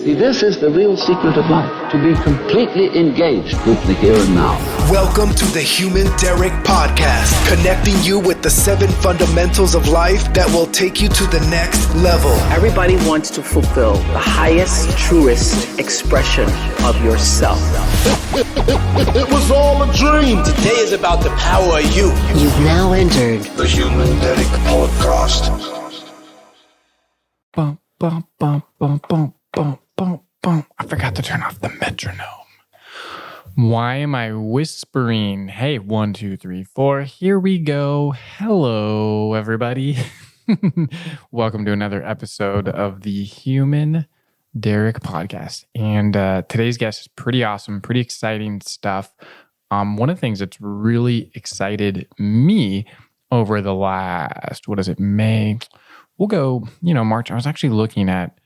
See, this is the real secret of life, to be completely engaged with the here and now. Welcome to the Human Derek Podcast, connecting you with the 7 fundamentals of life that will take you to the next level. Everybody wants to fulfill the highest, truest expression of yourself. It was all a dream. Today is about the power of you. You've now entered the Human Derek Podcast. Bum, bum, bum, bum, bum, bum, bum, bum. I forgot to turn off the metronome. Why am I whispering? Hey, 1, 2, 3, 4. Here we go. Hello, everybody. Welcome to another episode of the Human Derek Podcast. And today's guest is pretty awesome, pretty exciting stuff. One of the things that's really excited me over the last, May? We'll go, March. I was actually looking at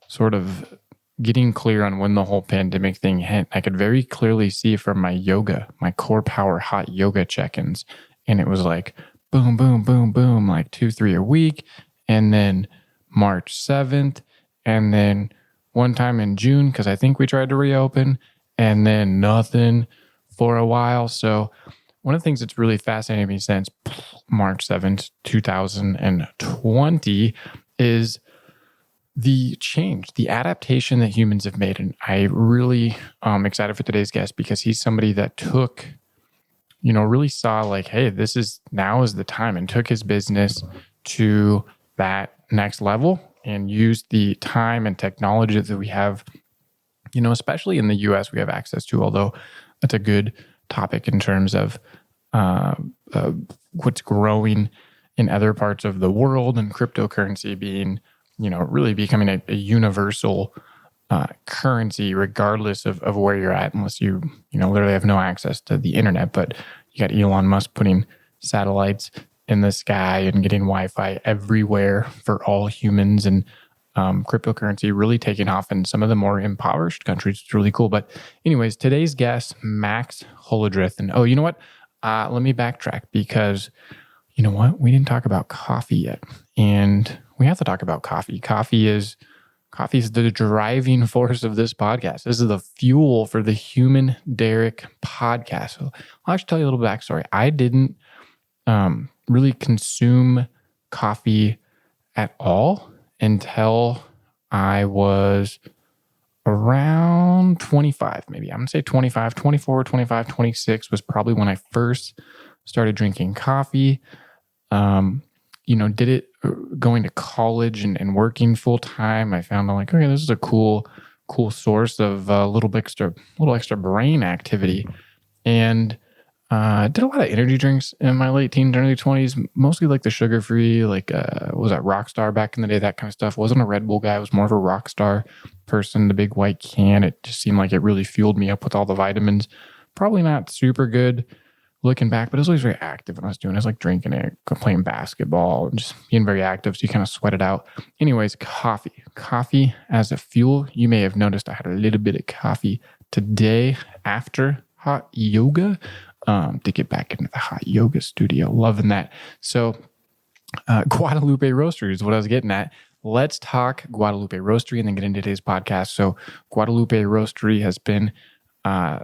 sort of getting clear on when the whole pandemic thing hit. I could very clearly see from my yoga, my core power hot yoga check-ins. And it was like boom, boom, boom, boom, like 2, 3 a week. And then March 7th. And then one time in June, because I think we tried to reopen. And then nothing for a while. So one of the things that's really fascinated me since March 7th, 2020 is the change, the adaptation that humans have made. And I really excited for today's guest because he's somebody that took, really saw like, hey, now is the time, and took his business to that next level and used the time and technology that we have, especially in the US we have access to, although that's a good topic in terms of what's growing in other parts of the world, and cryptocurrency being, really becoming a universal currency regardless of where you're at, unless you literally have no access to the internet. But you got Elon Musk putting satellites in the sky and getting Wi-Fi everywhere for all humans, and cryptocurrency really taking off in some of the more impoverished countries. It's really cool. But anyways, today's guest, Maxx Holdrieth. And you know what? Let me backtrack, because you know what? We didn't talk about coffee yet. And we have to talk about coffee. Coffee is the driving force of this podcast. This is the fuel for the Human Derek Podcast. So I'll actually tell you a little backstory. I didn't really consume coffee at all until I was around 25, maybe. I'm going to say 25, 24, 25, 26 was probably when I first started drinking coffee. Did it going to college and working full time. I found I'm like, okay, this is a cool source of a little extra brain activity. And did a lot of energy drinks in my late teens, early 20s, mostly like the sugar-free, like, was that Rockstar back in the day, that kind of stuff. Wasn't a Red Bull guy. I was more of a Rockstar person, the big white can. It just seemed like it really fueled me up with all the vitamins. Probably not super good looking back, but it was always very active when I was doing it. I was like drinking it, playing basketball, and just being very active, so you kind of sweat it out. Anyways, coffee as a fuel. You may have noticed I had a little bit of coffee today after hot yoga. To get back into the hot yoga studio. Loving that. So Guadalupe Roastery is what I was getting at. Let's talk Guadalupe Roastery and then get into today's podcast. So Guadalupe Roastery has been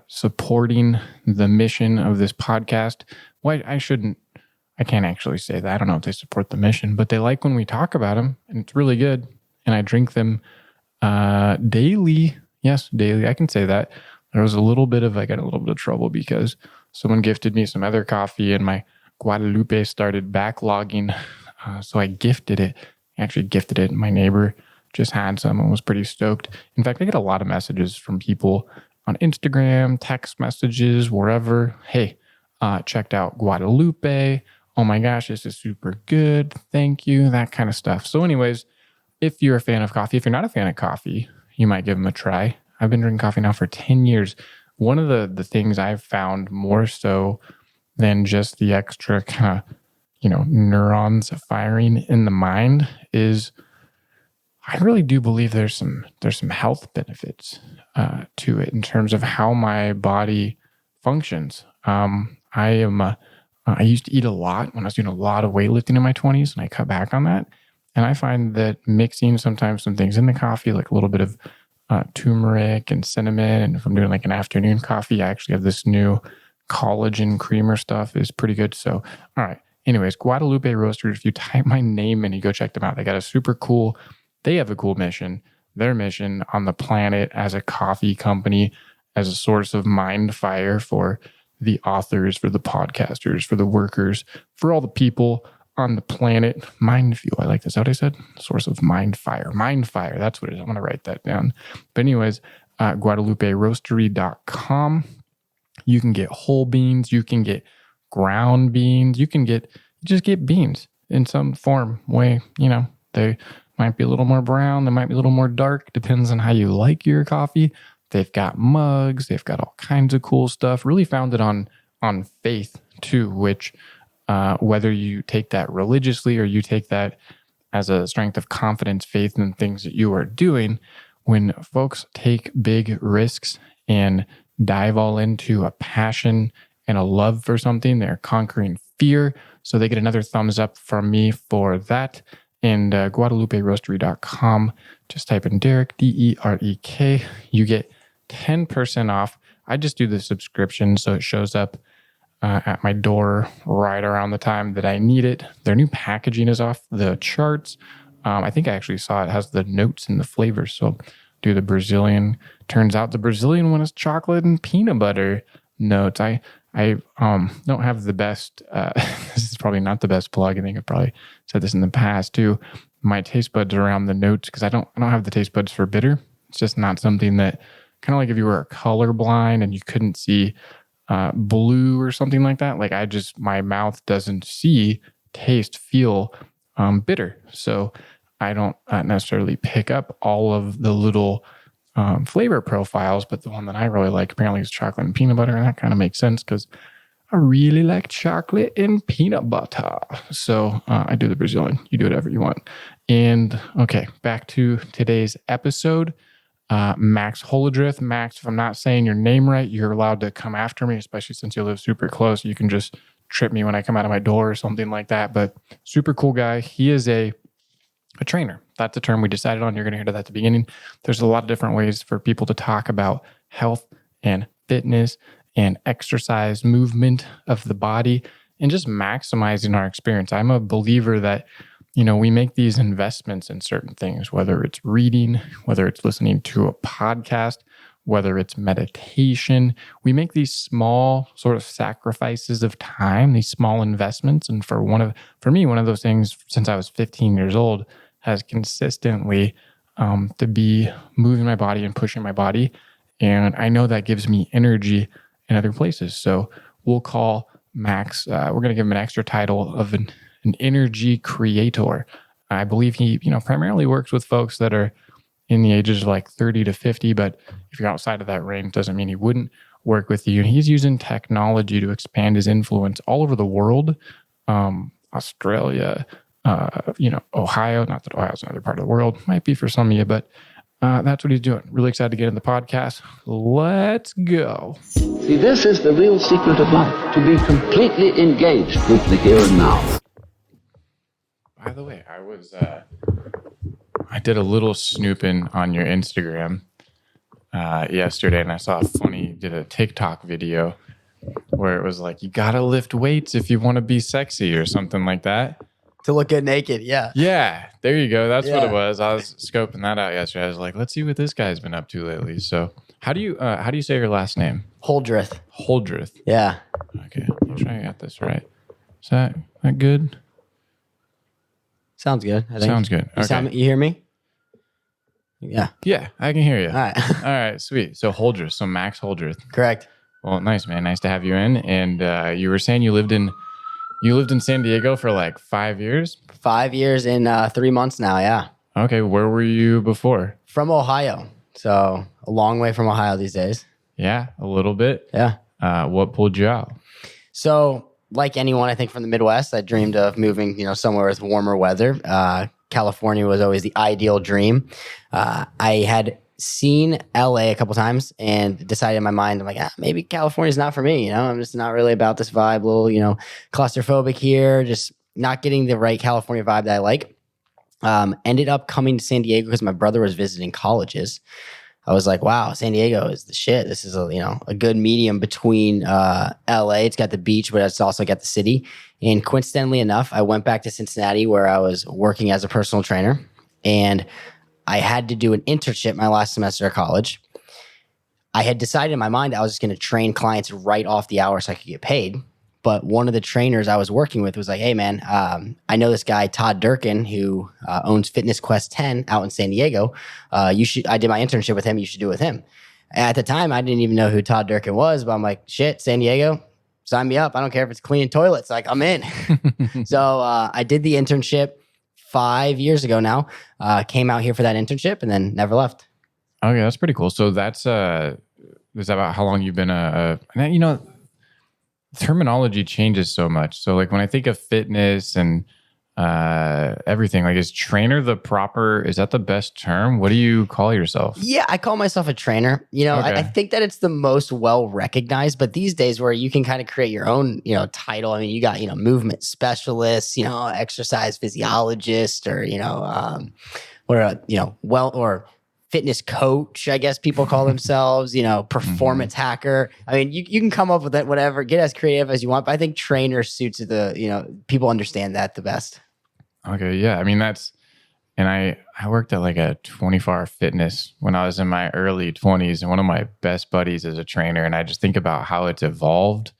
supporting the mission of this podcast. Well, I can't actually say that. I don't know if they support the mission, but they like when we talk about them, and it's really good. And I drink them daily. Yes, daily. I can say that. I got a little bit of trouble because someone gifted me some other coffee and my Guadalupe started backlogging. So I gifted it. I actually gifted it. My neighbor just had some and was pretty stoked. In fact, I get a lot of messages from people on Instagram, text messages, wherever. Hey, checked out Guadalupe. Oh my gosh, this is super good. Thank you. That kind of stuff. So anyways, if you're a fan of coffee, if you're not a fan of coffee, you might give them a try. I've been drinking coffee now for 10 years. One of the things I've found more so than just the extra kind of, neurons firing in the mind is I really do believe there's some health benefits to it in terms of how my body functions. I used to eat a lot when I was doing a lot of weightlifting in my 20s, and I cut back on that. And I find that mixing sometimes some things in the coffee, like a little bit of turmeric and cinnamon. And if I'm doing like an afternoon coffee, I actually have this new collagen creamer stuff. Is pretty good. So, all right. Anyways, Guadalupe Roasters, if you type my name in, you go check them out. They got a super cool, they have a cool mission. Their mission on the planet as a coffee company, as a source of mind fire for the authors, for the podcasters, for the workers, for all the people on the planet. Mind fuel. I like this. How I said? Source of mind fire. Mind fire. That's what it is. I'm going to write that down. But anyways, GuadalupeRoastery.com. You can get whole beans. You can get ground beans. You just get beans in some form, way. They might be a little more brown. They might be a little more dark. Depends on how you like your coffee. They've got mugs. They've got all kinds of cool stuff. Really founded on faith too, which whether you take that religiously or you take that as a strength of confidence, faith in things that you are doing, when folks take big risks and dive all into a passion and a love for something, they're conquering fear. So they get another thumbs up from me for that. And GuadalupeRoastery.com, just type in Derek, DEREK. You get 10% off. I just do the subscription, so it shows up at my door right around the time that I need it. Their new packaging is off the charts. I think I actually saw it has the notes and the flavors. So do the Brazilian. Turns out the Brazilian one is chocolate and peanut butter notes. I don't have the best, this is probably not the best plug. I think I've probably said this in the past too. My taste buds are around the notes because I don't have the taste buds for bitter. It's just not something that, kind of like if you were colorblind and you couldn't see blue or something like that. Like my mouth doesn't see, taste, feel bitter. So I don't necessarily pick up all of the little flavor profiles, but the one that I really like apparently is chocolate and peanut butter. And that kind of makes sense because I really like chocolate and peanut butter. So I do the Brazilian. You do whatever you want. And okay, back to today's episode. Maxx Holdrieth. Max, if I'm not saying your name right, you're allowed to come after me, especially since you live super close. You can just trip me when I come out of my door or something like that. But super cool guy. He is a trainer. That's the term we decided on. You're going to hear that at the beginning. There's a lot of different ways for people to talk about health and fitness and exercise, movement of the body, and just maximizing our experience. I'm a believer that, we make these investments in certain things, whether it's reading, whether it's listening to a podcast, whether it's meditation. We make these small sort of sacrifices of time, these small investments. And for me, one of those things since I was 15 years old has consistently to be moving my body and pushing my body. And I know that gives me energy in other places. So we'll call Max, we're going to give him an extra title of an energy creator. I believe he, primarily works with folks that are in the ages of like 30 to 50, but if you're outside of that range, doesn't mean he wouldn't work with you. And he's using technology to expand his influence all over the world. Australia, Ohio, not that Ohio's another part of the world, might be for some of you, but that's what he's doing. Really excited to get in the podcast. Let's go. See, this is the real secret of life, to be completely engaged with the here and now. By the way, I did a little snooping on your Instagram yesterday, and I saw did a TikTok video where it was like, you gotta lift weights if you want to be sexy or something like that. To look good naked, yeah. Yeah, there you go. That's what it was. I was scoping that out yesterday. I was like, let's see what this guy's been up to lately. So how do you say your last name? Holdrieth. Holdrieth. Yeah. Okay, make sure I got this right. Is that good? Sounds good, I think. Sounds good. Okay. You hear me? Yeah. Yeah, I can hear you. All right. All right, sweet. So Holdrieth, so Maxx Holdrieth. Correct. Well, nice, man. Nice to have you in. And you were saying you lived in San Diego for like 5 years? 5 years and 3 months now, yeah. Okay, where were you before? From Ohio. So a long way from Ohio these days. Yeah, a little bit. Yeah. What pulled you out? So like anyone, I think from the Midwest, I dreamed of moving, somewhere with warmer weather. California was always the ideal dream. I had seen LA a couple times and decided in my mind, I'm like, maybe California's not for me. I'm just not really about this vibe, a little, claustrophobic here, just not getting the right California vibe that I like. Ended up coming to San Diego because my brother was visiting colleges. I was like, wow, San Diego is the shit. This is a good medium between LA. It's got the beach, but it's also got the city. And coincidentally enough, I went back to Cincinnati where I was working as a personal trainer, and I had to do an internship my last semester of college. I had decided in my mind I was just going to train clients right off the hour so I could get paid. But one of the trainers I was working with was like, hey, man, I know this guy, Todd Durkin, who owns Fitness Quest 10 out in San Diego. I did my internship with him. You should do it with him. At the time, I didn't even know who Todd Durkin was, but I'm like, shit, San Diego, sign me up. I don't care if it's cleaning toilets. Like, I'm in. So I did the internship 5 years ago now, came out here for that internship and then never left. Okay, that's pretty cool. So that's, is that about how long you've been terminology changes so much. So like when I think of fitness and everything, like is trainer is that the best term? What do you call yourself? Yeah, I call myself a trainer. Okay. I think that it's the most well recognized, but these days where you can kind of create your own, title. I mean, you got, movement specialist, exercise physiologist, or, or fitness coach, I guess people call themselves, performance hacker. I mean, you can come up with that, whatever, get as creative as you want. But I think trainer suits people understand that the best. Okay. Yeah. I mean, I worked at like a 24-hour fitness when I was in my early 20s, and one of my best buddies is a trainer. And I just think about how it's evolved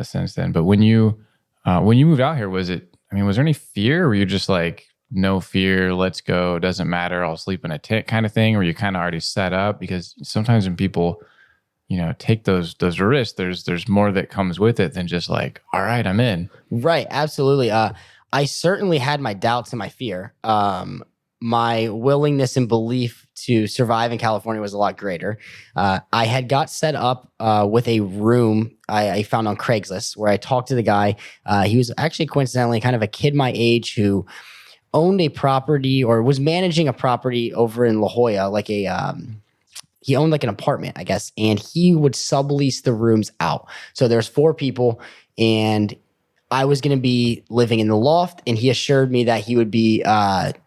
since then. But when you moved out here, was there any fear? Or were you just like, no fear, let's go, doesn't matter, I'll sleep in a tent kind of thing, or you kind of already set up? Because sometimes when people, take those risks, there's more that comes with it than just like, all right, I'm in. Right, absolutely. I certainly had my doubts and my fear. My willingness and belief to survive in California was a lot greater. I had got set up with a room I found on Craigslist where I talked to the guy. He was actually coincidentally kind of a kid my age who owned a property or was managing a property over in La Jolla, like he owned like an apartment, I guess, and he would sublease the rooms out. So there's 4 people, and I was going to be living in the loft, and he assured me that he would be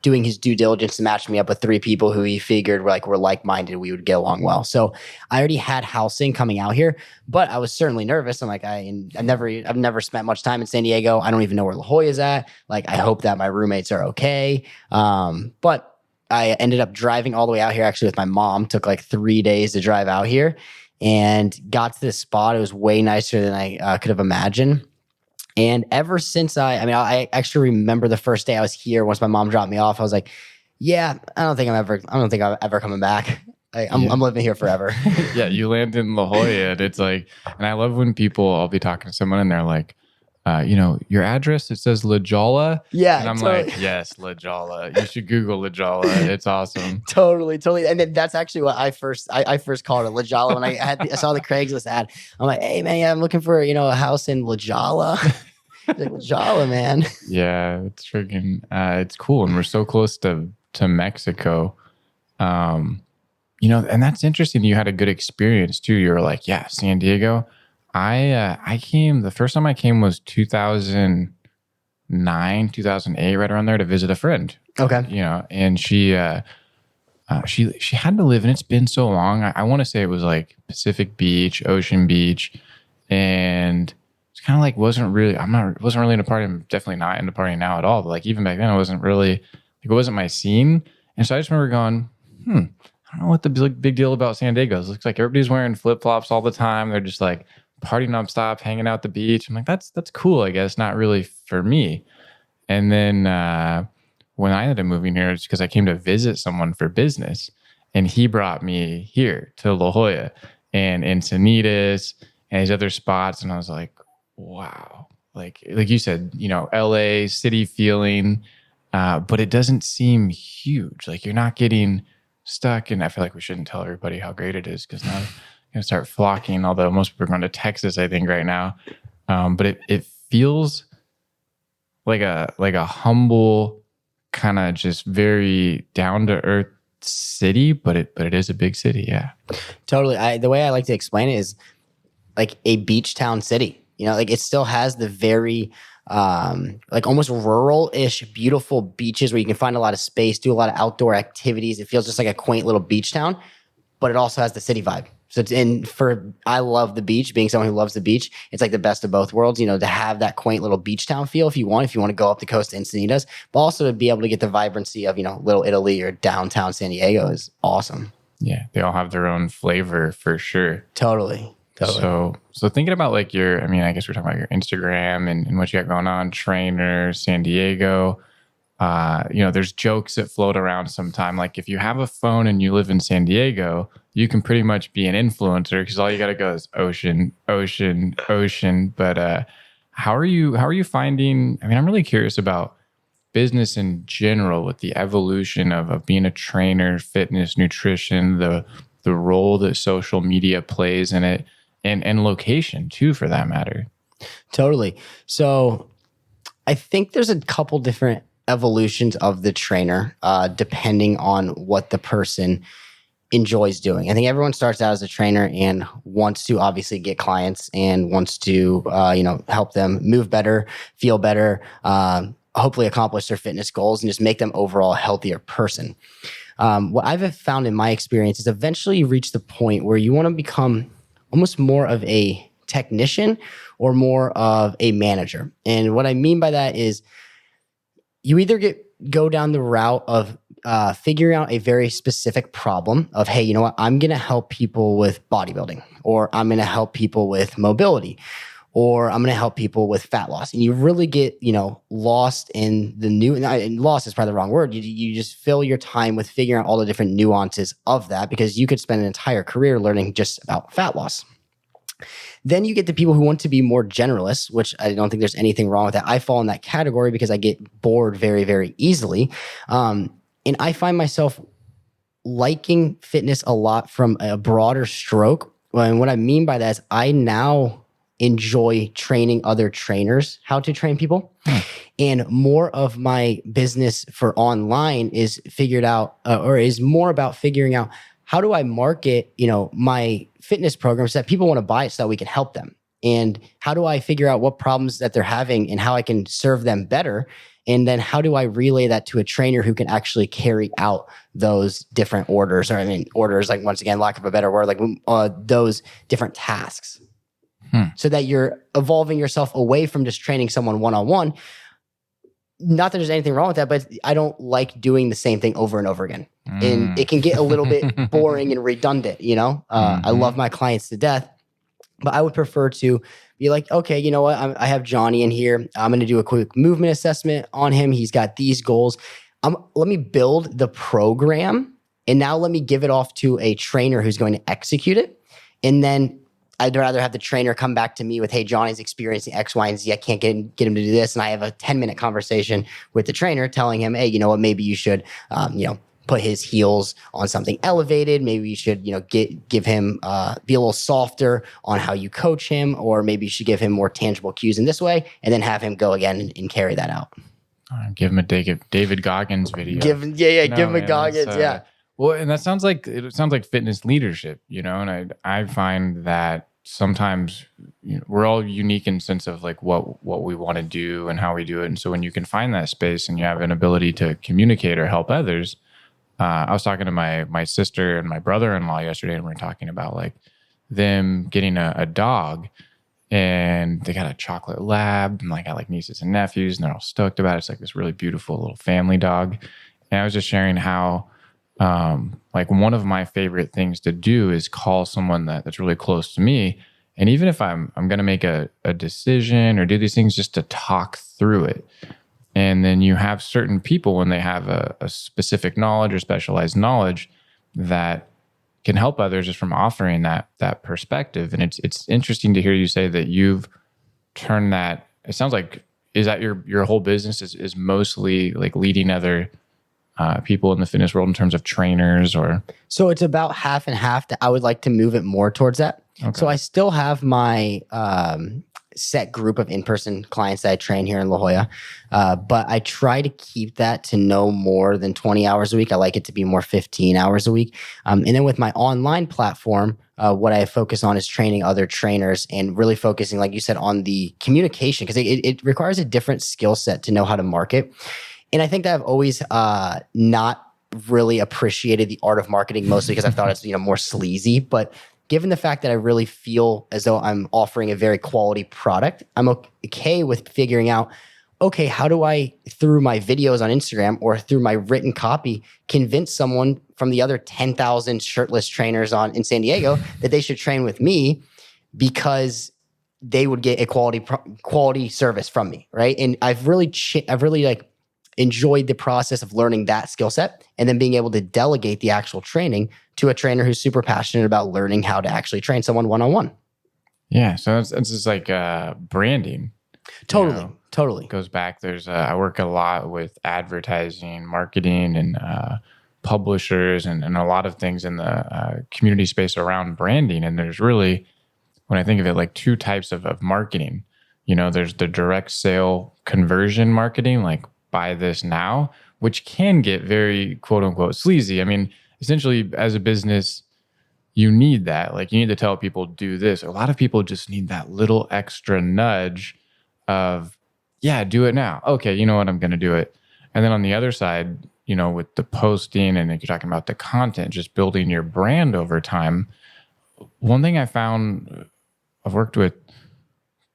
doing his due diligence to match me up with 3 people who he figured were like-minded, we would get along well. So I already had housing coming out here, but I was certainly nervous. I'm like, I've never spent much time in San Diego. I don't even know where La Jolla is at. Like, I hope that my roommates are okay. But I ended up driving all the way out here actually with my mom. Took like 3 days to drive out here and got to this spot. It was way nicer than I could have imagined. And ever since I actually remember the first day I was here, once my mom dropped me off, I was like, yeah, I don't think I'm ever coming back. I'm living here forever. Yeah. You land in La Jolla, and it's like, and I love when I'll be talking to someone and they're like, your address, it says La Jolla. Yeah. And I'm like, yes, La Jolla. You should Google La Jolla. It's awesome. Totally. And then that's actually what I first called it, La Jolla. When I saw the Craigslist ad, I'm like, hey man, yeah, I'm looking for, a house in La Jolla. Like, La Jolla, man. Yeah, it's freaking, it's cool. And we're so close to Mexico. And that's interesting. You had a good experience too. You were like, yeah, San Diego. I came, the first time I came was 2009, 2008, right around there to visit a friend. Okay. And she had to live, and it's been so long. I want to say it was like Pacific Beach, Ocean Beach. And it's kind of like, wasn't really into party. I'm definitely not into partying now at all. But like even back then, it wasn't my scene. And so I just remember going, I don't know what the big deal about San Diego is. It looks like everybody's wearing flip-flops all the time. They're just like partying nonstop, hanging out at the beach. I'm like, that's cool, I guess. Not really for me. And then when I ended up moving here, it's because I came to visit someone for business. And he brought me here to La Jolla and Encinitas and these other spots. And I was like, wow. Like you said, LA city feeling, but it doesn't seem huge. Like you're not getting stuck. And I feel like we shouldn't tell everybody how great it is, because now I'm going to start flocking, although most people are going to Texas, I think, right now. But it feels like a humble, kind of just very down to earth city, but it is a big city. Yeah, totally. The way I like to explain it is like a beach town city. Like it still has the very like almost rural-ish, beautiful beaches where you can find a lot of space, do a lot of outdoor activities. It feels just like a quaint little beach town, but it also has the city vibe. So I love the beach. Being someone who loves the beach, it's like the best of both worlds. To have that quaint little beach town feel if you want to go up the coast to Encinitas, but also to be able to get the vibrancy of Little Italy or downtown San Diego is awesome. Yeah, they all have their own flavor for sure. Totally. So thinking about like I guess we're talking about your Instagram and what you got going on, trainer, San Diego. There's jokes that float around sometime. Like if you have a phone and you live in San Diego, you can pretty much be an influencer because all you got to go is ocean, ocean, ocean. But how are you finding? I'm really curious about business in general with the evolution of being a trainer, fitness, nutrition, the role that social media plays in it, and location too, for that matter. Totally. So I think there's a couple different evolutions of the trainer, depending on what the person enjoys doing. I think everyone starts out as a trainer and wants to obviously get clients and wants to, help them move better, feel better, hopefully accomplish their fitness goals and just make them overall a healthier person. What I've found in my experience is eventually you reach the point where you want to become almost more of a technician or more of a manager. And what I mean by that is you either go down the route of figuring out a very specific problem of, hey, you know what, I'm going to help people with bodybuilding, or I'm going to help people with mobility, or I'm going to help people with fat loss. And you really get, lost in the lost is probably the wrong word. You just fill your time with figuring out all the different nuances of that, because you could spend an entire career learning just about fat loss. Then you get the people who want to be more generalists, which I don't think there's anything wrong with that. I fall in that category because I get bored very, very easily. And I find myself liking fitness a lot from a broader stroke. And what I mean by that is I now enjoy training other trainers how to train people. And more of my business for online is is more about figuring out, how do I market, my fitness programs that people want to buy so that we can help them? And how do I figure out what problems that they're having and how I can serve them better? And then how do I relay that to a trainer who can actually carry out those different orders? Orders, like, once again, lack of a better word, like those different tasks. So that you're evolving yourself away from just training someone one-on-one. Not that there's anything wrong with that, but I don't like doing the same thing over and over again. And it can get a little bit boring and redundant, I love my clients to death, but I would prefer to be like, okay, you know what? I have Johnny in here. I'm going to do a quick movement assessment on him. He's got these goals. Let me build the program, and now let me give it off to a trainer who's going to execute it. And then I'd rather have the trainer come back to me with, hey, Johnny's experiencing X, Y, and Z. I can't get him to do this. And I have a 10-minute conversation with the trainer telling him, hey, you know what, maybe you should, put his heels on something elevated. Maybe you should, give him, be a little softer on how you coach him, or maybe you should give him more tangible cues in this way, and then have him go again and carry that out. Give him a David Goggins video. Give him a Goggins, yeah. Well, and it sounds like fitness leadership, and I find that sometimes we're all unique in the sense of like what we want to do and how we do it. And so when you can find that space and you have an ability to communicate or help others, I was talking to my sister and my brother-in-law yesterday, and we were talking about like them getting a dog, and they got a chocolate lab, and like got like nieces and nephews, and they're all stoked about it. It's like this really beautiful little family dog. And I was just sharing how like one of my favorite things to do is call someone that's really close to me. And even if I'm going to make a decision or do these things, just to talk through it. And then you have certain people when they have a specific knowledge or specialized knowledge that can help others just from offering that perspective. And it's interesting to hear you say that you've turned that. It sounds like, is that your whole business is mostly like leading other people in the fitness world in terms of trainers? Or so it's about half and half. That I would like to move it more towards that. Okay. So I still have my set group of in-person clients that I train here in La Jolla, but I try to keep that to no more than 20 hours a week. I like it to be more 15 hours a week. And then with my online platform, what I focus on is training other trainers and really focusing, like you said, on the communication, because it requires a different skill set to know how to market. And I think that I've always not really appreciated the art of marketing, mostly because I thought it's, more sleazy. But given the fact that I really feel as though I'm offering a very quality product, I'm okay with figuring out, okay, how do I, through my videos on Instagram or through my written copy, convince someone from the other 10,000 shirtless trainers in San Diego that they should train with me because they would get a quality service from me, right? And I've really like enjoyed the process of learning that skill set and then being able to delegate the actual training to a trainer who's super passionate about learning how to actually train someone one-on-one. Yeah, so it's just like branding. Totally. It goes back. I work a lot with advertising, marketing, and publishers, and a lot of things in the community space around branding. And there's really, when I think of it, like two types of marketing. There's the direct sale conversion marketing, like buy this now, which can get very quote unquote sleazy. I mean, essentially as a business, you need that. Like you need to tell people do this. A lot of people just need that little extra nudge of, yeah, do it now. Okay, you know what? I'm going to do it. And then on the other side, with the posting and you're talking about the content, just building your brand over time. One thing I found, I've worked with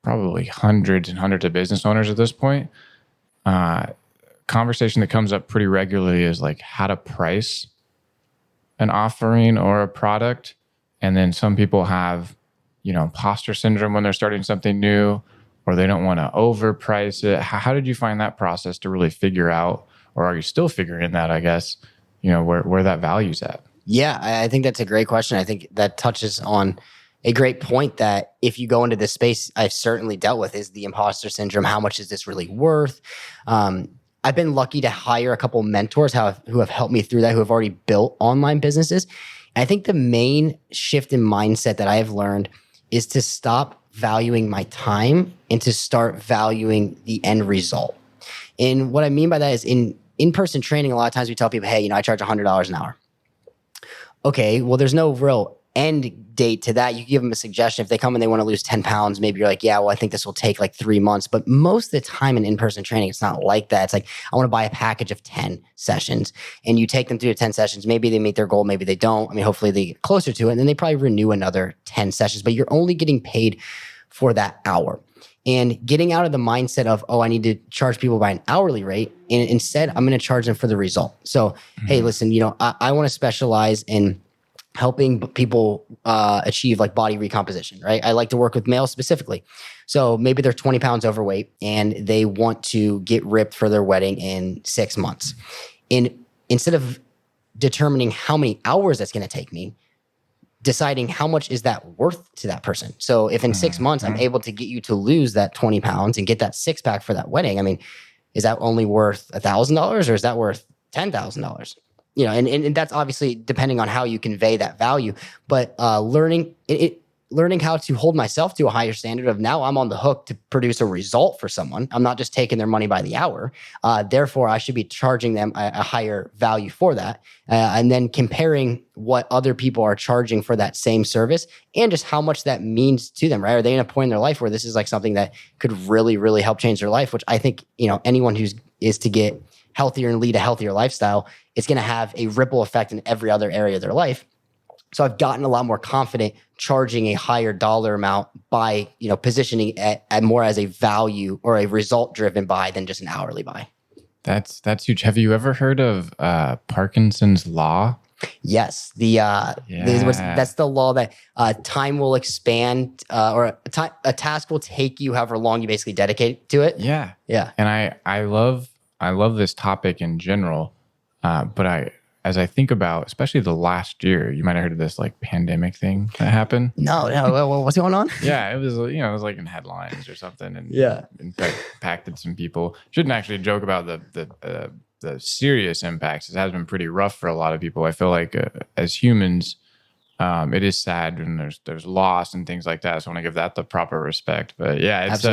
probably hundreds and hundreds of business owners at this point. Conversation that comes up pretty regularly is like how to price an offering or a product. And then some people have, imposter syndrome when they're starting something new, or they don't want to overprice it. How did you find that process to really figure out, or are you still figuring that, I guess, where that value's at? Yeah, I think that's a great question. I think that touches on a great point that if you go into this space, I've certainly dealt with, is the imposter syndrome. How much is this really worth? I've been lucky to hire a couple mentors who have helped me through that, who have already built online businesses. And I think the main shift in mindset that I have learned is to stop valuing my time and to start valuing the end result. And what I mean by that is in-person training, a lot of times we tell people, hey, I charge $100 an hour. Okay, well, there's no real end date to that. You give them a suggestion. If they come and they want to lose 10 pounds, maybe you're like, yeah, well, I think this will take like 3 months. But most of the time in in-person training, it's not like that. It's like, I want to buy a package of 10 sessions and you take them through 10 sessions. Maybe they meet their goal. Maybe they don't. I mean, hopefully they get closer to it and then they probably renew another 10 sessions, but you're only getting paid for that hour. And getting out of the mindset of, I need to charge people by an hourly rate. And instead, I'm going to charge them for the result. So, hey, listen, I want to specialize in helping people achieve like body recomposition, right? I like to work with males specifically. So maybe they're 20 pounds overweight and they want to get ripped for their wedding in 6 months. And instead of determining how many hours that's going to take me, deciding how much is that worth to that person. So if in 6 months I'm able to get you to lose that 20 pounds and get that six pack for that wedding, I mean, is that only worth $1,000 or is that worth $10,000? And that's obviously depending on how you convey that value, but learning how to hold myself to a higher standard of now I'm on the hook to produce a result for someone. I'm not just taking their money by the hour. Therefore, I should be charging them a higher value for that. And then comparing what other people are charging for that same service and just how much that means to them, right? Are they in a point in their life where this is like something that could really, really help change their life, which I think, anyone is to get healthier and lead a healthier lifestyle, it's going to have a ripple effect in every other area of their life. So I've gotten a lot more confident charging a higher dollar amount by, positioning at more as a value or a result driven buy than just an hourly buy. That's huge. Have you ever heard of Parkinson's law? Yes. That's the law that time will expand or a task will take you however long you basically dedicate to it. Yeah. Yeah. And I love this topic in general, but as I think about, especially the last year, you might have heard of this like pandemic thing that happened. No, what's going on? Yeah, it was like in headlines or something, and impacted some people. Shouldn't actually joke about the serious impacts. It has been pretty rough for a lot of people. I feel like as humans, it is sad when there's loss and things like that. So I want to give that the proper respect. But yeah, it's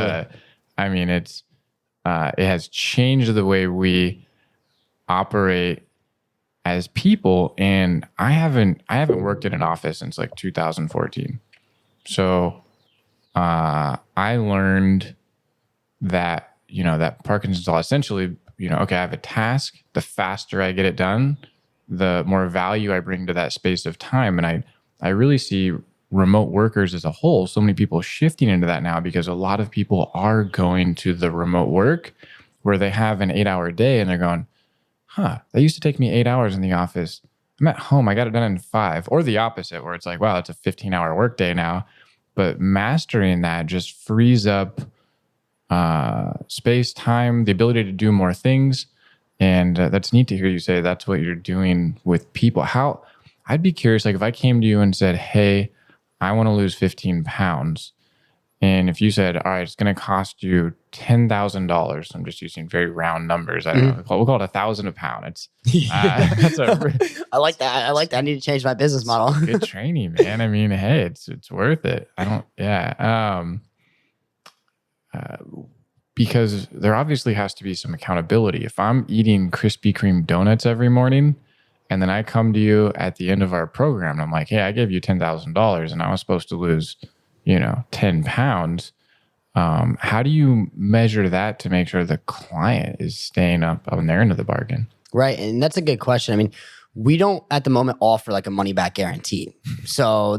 it has changed the way we operate as people, and I haven't worked in an office since like 2014. So I learned that that Parkinson's law essentially, okay, I have a task. The faster I get it done, the more value I bring to that space of time. And I really see remote workers as a whole, so many people shifting into that now, because a lot of people are going to the remote work where they have an 8-hour day and they're going, that used to take me 8 hours in the office. I'm at home, I got it done in 5. Or the opposite, where it's like, wow, it's a 15-hour workday now. But mastering that just frees up space, time, the ability to do more things. And that's neat to hear you say that's what you're doing with people. I'd be curious, like if I came to you and said, hey, I want to lose 15 pounds. And if you said, all right, it's going to cost you $10,000. I'm just using very round numbers. I don't know. We'll call it $1,000 a pound. I like that. I like that. I need to change my business model. Good training, man. I mean, hey, it's worth it. Because there obviously has to be some accountability. If I'm eating Krispy Kreme donuts every morning, and then I come to you at the end of our program, and I'm like, hey, I gave you $10,000 and I was supposed to lose, 10 pounds. How do you measure that to make sure the client is staying up on their end of the bargain? Right. And that's a good question. I mean, we don't at the moment offer like a money back guarantee. So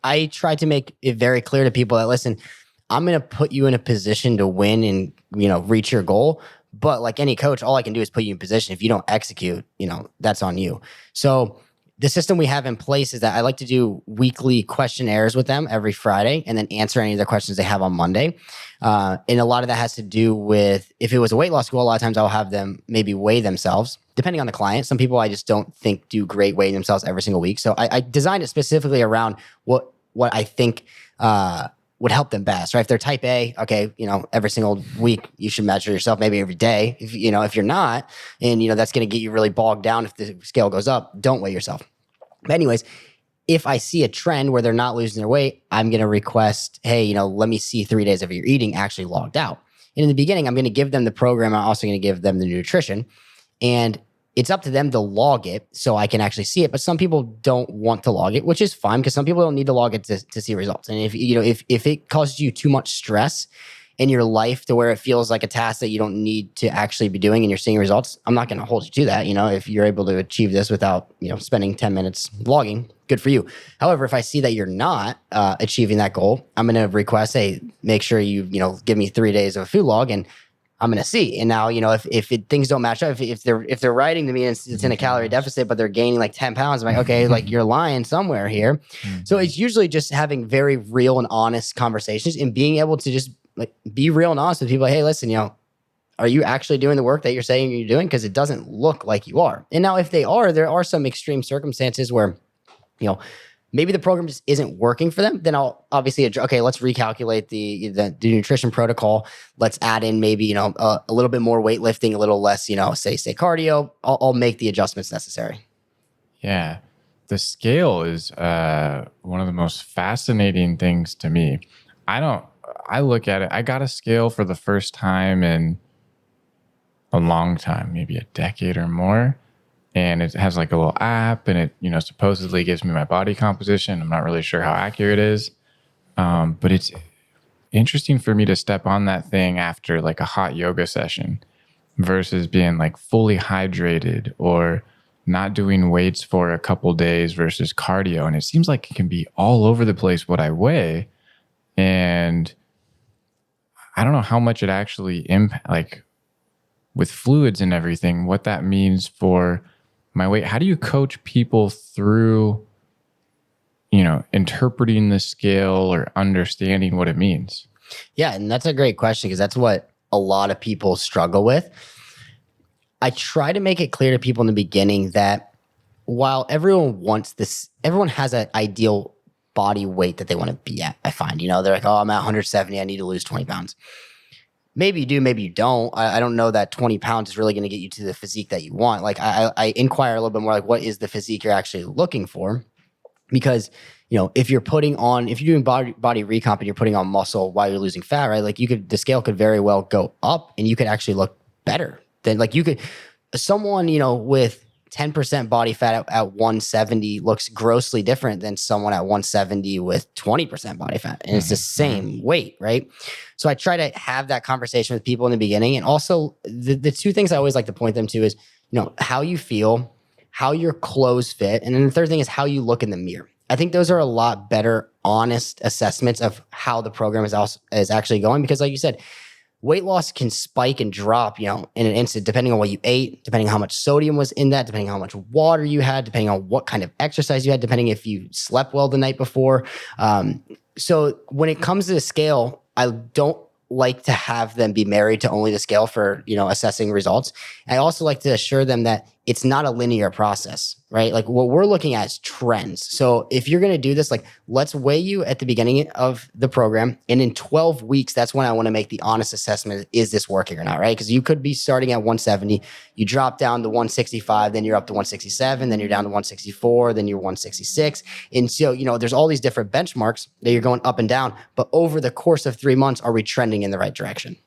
I try to make it very clear to people that, listen, I'm going to put you in a position to win and, reach your goal. But like any coach, all I can do is put you in position. If you don't execute, that's on you. So the system we have in place is that I like to do weekly questionnaires with them every Friday and then answer any of the questions they have on Monday. And a lot of that has to do with, if it was a weight loss goal, a lot of times I'll have them maybe weigh themselves, depending on the client. Some people I just don't think do great weighing themselves every single week. So I designed it specifically around what I think would help them best, right? If they're type A, okay, every single week you should measure yourself, maybe every day. If you're not, and that's going to get you really bogged down if the scale goes up, don't weigh yourself. But anyways, if I see a trend where they're not losing their weight, I'm going to request, hey, let me see 3 days of your eating actually logged out. And in the beginning, I'm going to give them the program. I'm also going to give them the nutrition, and it's up to them to log it so I can actually see it. But some people don't want to log it, which is fine, because some people don't need to log it to see results. And if it causes you too much stress in your life to where it feels like a task that you don't need to actually be doing and you're seeing results, I'm not going to hold you to that. If you're able to achieve this without, spending 10 minutes logging, good for you. However, if I see that you're not achieving that goal, I'm going to request, hey, make sure you give me 3 days of a food log, and I'm going to see. And now, if things don't match up, if they're writing to me and it's in a calorie deficit, but they're gaining like 10 pounds, I'm like, okay, like you're lying somewhere here. So it's usually just having very real and honest conversations and being able to just like be real and honest with people. Like, hey, listen, are you actually doing the work that you're saying you're doing? Because it doesn't look like you are. And now if they are, there are some extreme circumstances where, maybe the program just isn't working for them. Then I'll obviously, okay, let's recalculate the nutrition protocol. Let's add in maybe, a little bit more weightlifting, a little less, say cardio. I'll make the adjustments necessary. Yeah. The scale is one of the most fascinating things to me. I look at it, I got a scale for the first time in a long time, maybe a decade or more. And it has like a little app, and it, supposedly gives me my body composition. I'm not really sure how accurate it is. But it's interesting for me to step on that thing after like a hot yoga session versus being like fully hydrated or not doing weights for a couple days versus cardio. And it seems like it can be all over the place what I weigh. And I don't know how much it actually like with fluids and everything, what that means for my weight. How do you coach people through, interpreting the scale or understanding what it means? Yeah. And that's a great question, because that's what a lot of people struggle with. I try to make it clear to people in the beginning that while everyone wants this, everyone has an ideal body weight that they want to be at. I find, they're like, oh, I'm at 170. I need to lose 20 pounds. Maybe you do, maybe you don't. I don't know that 20 pounds is really going to get you to the physique that you want. Like I inquire a little bit more, like what is the physique you're actually looking for? Because, if you're doing body recomp and you're putting on muscle while you're losing fat, right? Like the scale could very well go up and you could actually look better than someone, with 10% body fat at 170 looks grossly different than someone at 170 with 20% body fat. And it's the same weight, right? So I try to have that conversation with people in the beginning. And also the two things I always like to point them to is, how you feel, how your clothes fit. And then the third thing is how you look in the mirror. I think those are a lot better, honest assessments of how the program is actually going. Because like you said, weight loss can spike and drop, in an instant, depending on what you ate, depending on how much sodium was in that, depending on how much water you had, depending on what kind of exercise you had, depending if you slept well the night before. So when it comes to the scale, I don't like to have them be married to only the scale for, assessing results. I also like to assure them that it's not a linear process, right? Like what we're looking at is trends. So if you're going to do this, like let's weigh you at the beginning of the program. And in 12 weeks, that's when I want to make the honest assessment. Is this working or not, right? Because you could be starting at 170, you drop down to 165, then you're up to 167, then you're down to 164, then you're 166. And so, there's all these different benchmarks that you're going up and down. But over the course of 3 months, are we trending in the right direction?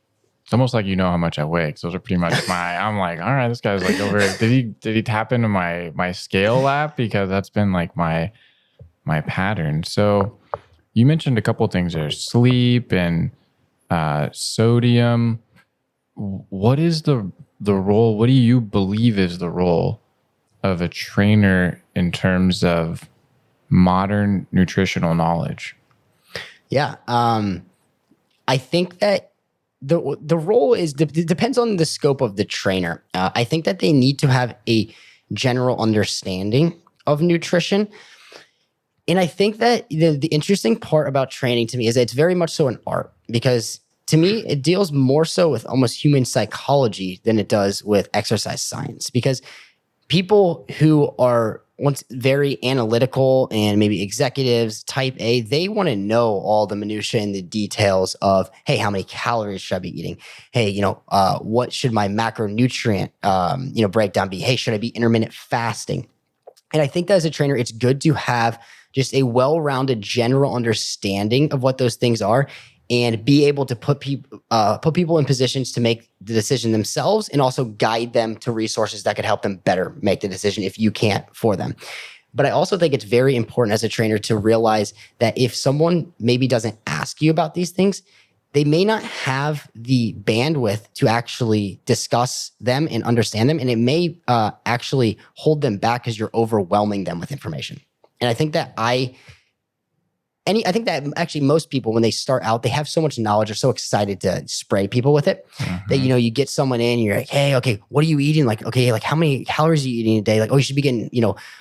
It's almost like how much I weigh. Those are pretty much I'm like, all right, this guy's like over. Did he tap into my scale app? Because that's been like my pattern. So you mentioned a couple of things there, sleep and sodium. What is the role? What do you believe is the role of a trainer in terms of modern nutritional knowledge? Yeah. I think that the role depends on the scope of the trainer. I think that they need to have a general understanding of nutrition. And I think that the interesting part about training to me is that it's very much so an art, because to me, it deals more so with almost human psychology than it does with exercise science. Because people who are once very analytical and maybe executives, type A, they want to know all the minutiae and the details of, hey, how many calories should I be eating? Hey, what should my macronutrient, breakdown be? Hey, should I be intermittent fasting? And I think that as a trainer, it's good to have just a well-rounded general understanding of what those things are, and be able to put people in positions to make the decision themselves, and also guide them to resources that could help them better make the decision if you can't for them. But I also think it's very important as a trainer to realize that if someone maybe doesn't ask you about these things, they may not have the bandwidth to actually discuss them and understand them. And it may actually hold them back because you're overwhelming them with information. And I think that I think that actually most people, when they start out, they have so much knowledge, are so excited to spray people with it, that, you get someone in, you're like, hey, okay, what are you eating? Like, okay, like how many calories are you eating a day? Like, oh, you should be getting,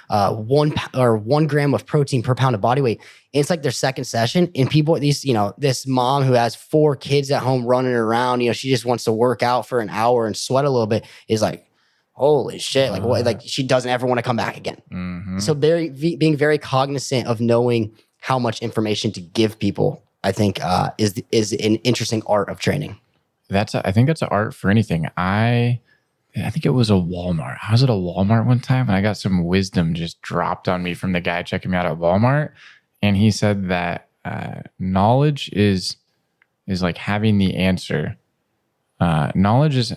1 gram of protein per pound of body weight. And it's like their second session, and people, this mom who has 4 kids at home running around, she just wants to work out for an hour and sweat a little bit, is like, holy shit. Like what? Like she doesn't ever want to come back again. So being very cognizant of knowing how much information to give people, I think, is an interesting art of training. I think that's an art for anything. I think it was a Walmart. I was at a Walmart one time and I got some wisdom just dropped on me from the guy checking me out at Walmart. And he said that knowledge is like having the answer. Knowledge is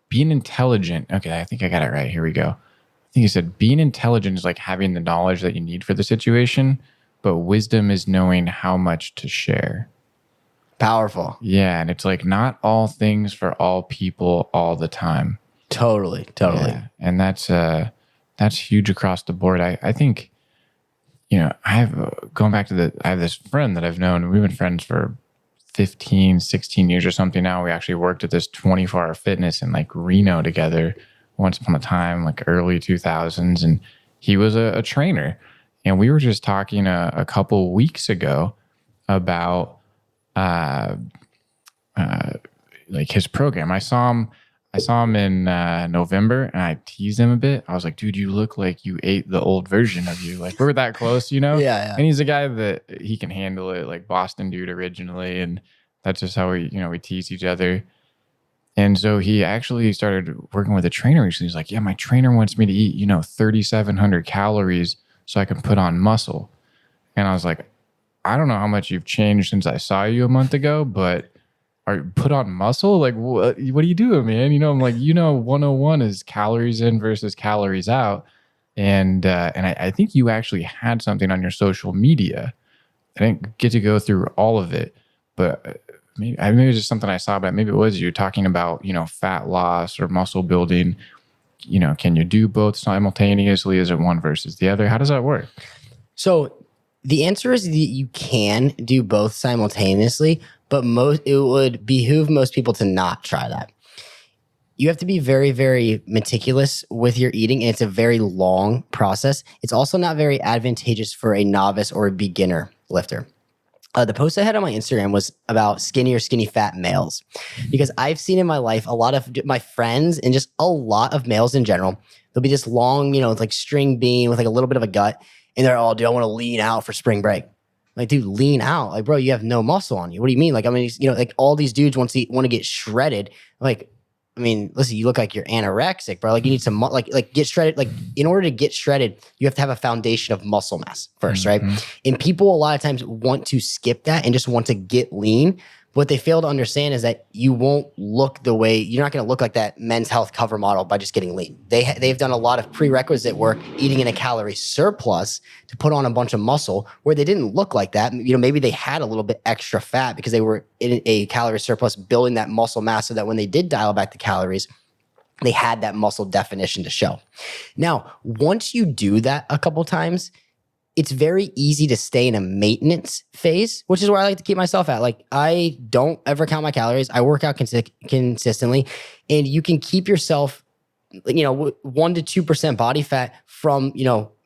being intelligent. Okay, I think I got it right. Here we go. I think he said being intelligent is like having the knowledge that you need for the situation, but wisdom is knowing how much to share. Powerful. Yeah, and it's like not all things for all people all the time. Totally. Yeah, and that's huge across the board. I think, I have this friend that I've known. We've been friends for 15, 16 years or something now. We actually worked at this 24-hour fitness in like Reno together once upon a time, like early 2000s. And he was a trainer. And we were just talking a couple weeks ago about like his program. I saw him in November, and I teased him a bit. I was like, dude, you look like you ate the old version of you. Like, we're that close, Yeah. And he's a guy that he can handle it, like Boston dude originally. And that's just how we tease each other. And so he actually started working with a trainer recently. He's like, yeah, my trainer wants me to eat, 3,700 calories so I can put on muscle. And I was like, I don't know how much you've changed since I saw you a month ago, but put on muscle? Like, what are you doing, man? I'm like, 101 is calories in versus calories out. And I think you actually had something on your social media. I didn't get to go through all of it, but maybe it was just something I saw, but maybe it was you talking about, fat loss or muscle building. can you do both simultaneously? Is it one versus the other? How does that work? So the answer is that you can do both simultaneously, but it would behoove most people to not try that. You have to be very, very meticulous with your eating, and it's a very long process. It's also not very advantageous for a novice or a beginner lifter. The post I had on my Instagram was about skinny or skinny fat males, because I've seen in my life a lot of my friends and just a lot of males in general. They'll be this long, like string bean with like a little bit of a gut, and they're all, dude, I want to lean out for spring break. Like, dude, lean out. Like, bro, you have no muscle on you. What do you mean? Like, I mean, like all these dudes want to get shredded. Like, I mean, listen, you look like you're anorexic, bro. Like you need some, like get shredded. Like in order to get shredded, you have to have a foundation of muscle mass first, right? And people a lot of times want to skip that and just want to get lean. What they fail to understand is that you won't look the way, you're not going to look like that Men's Health cover model by just getting lean. They've done a lot of prerequisite work, eating in a calorie surplus to put on a bunch of muscle where they didn't look like that. Maybe they had a little bit extra fat because they were in a calorie surplus, building that muscle mass so that when they did dial back the calories, they had that muscle definition to show. Now, once you do that a couple times, it's very easy to stay in a maintenance phase, which is where I like to keep myself at. Like, I don't ever count my calories. I work out consistently, and you can keep yourself, 1 to 2% body fat from,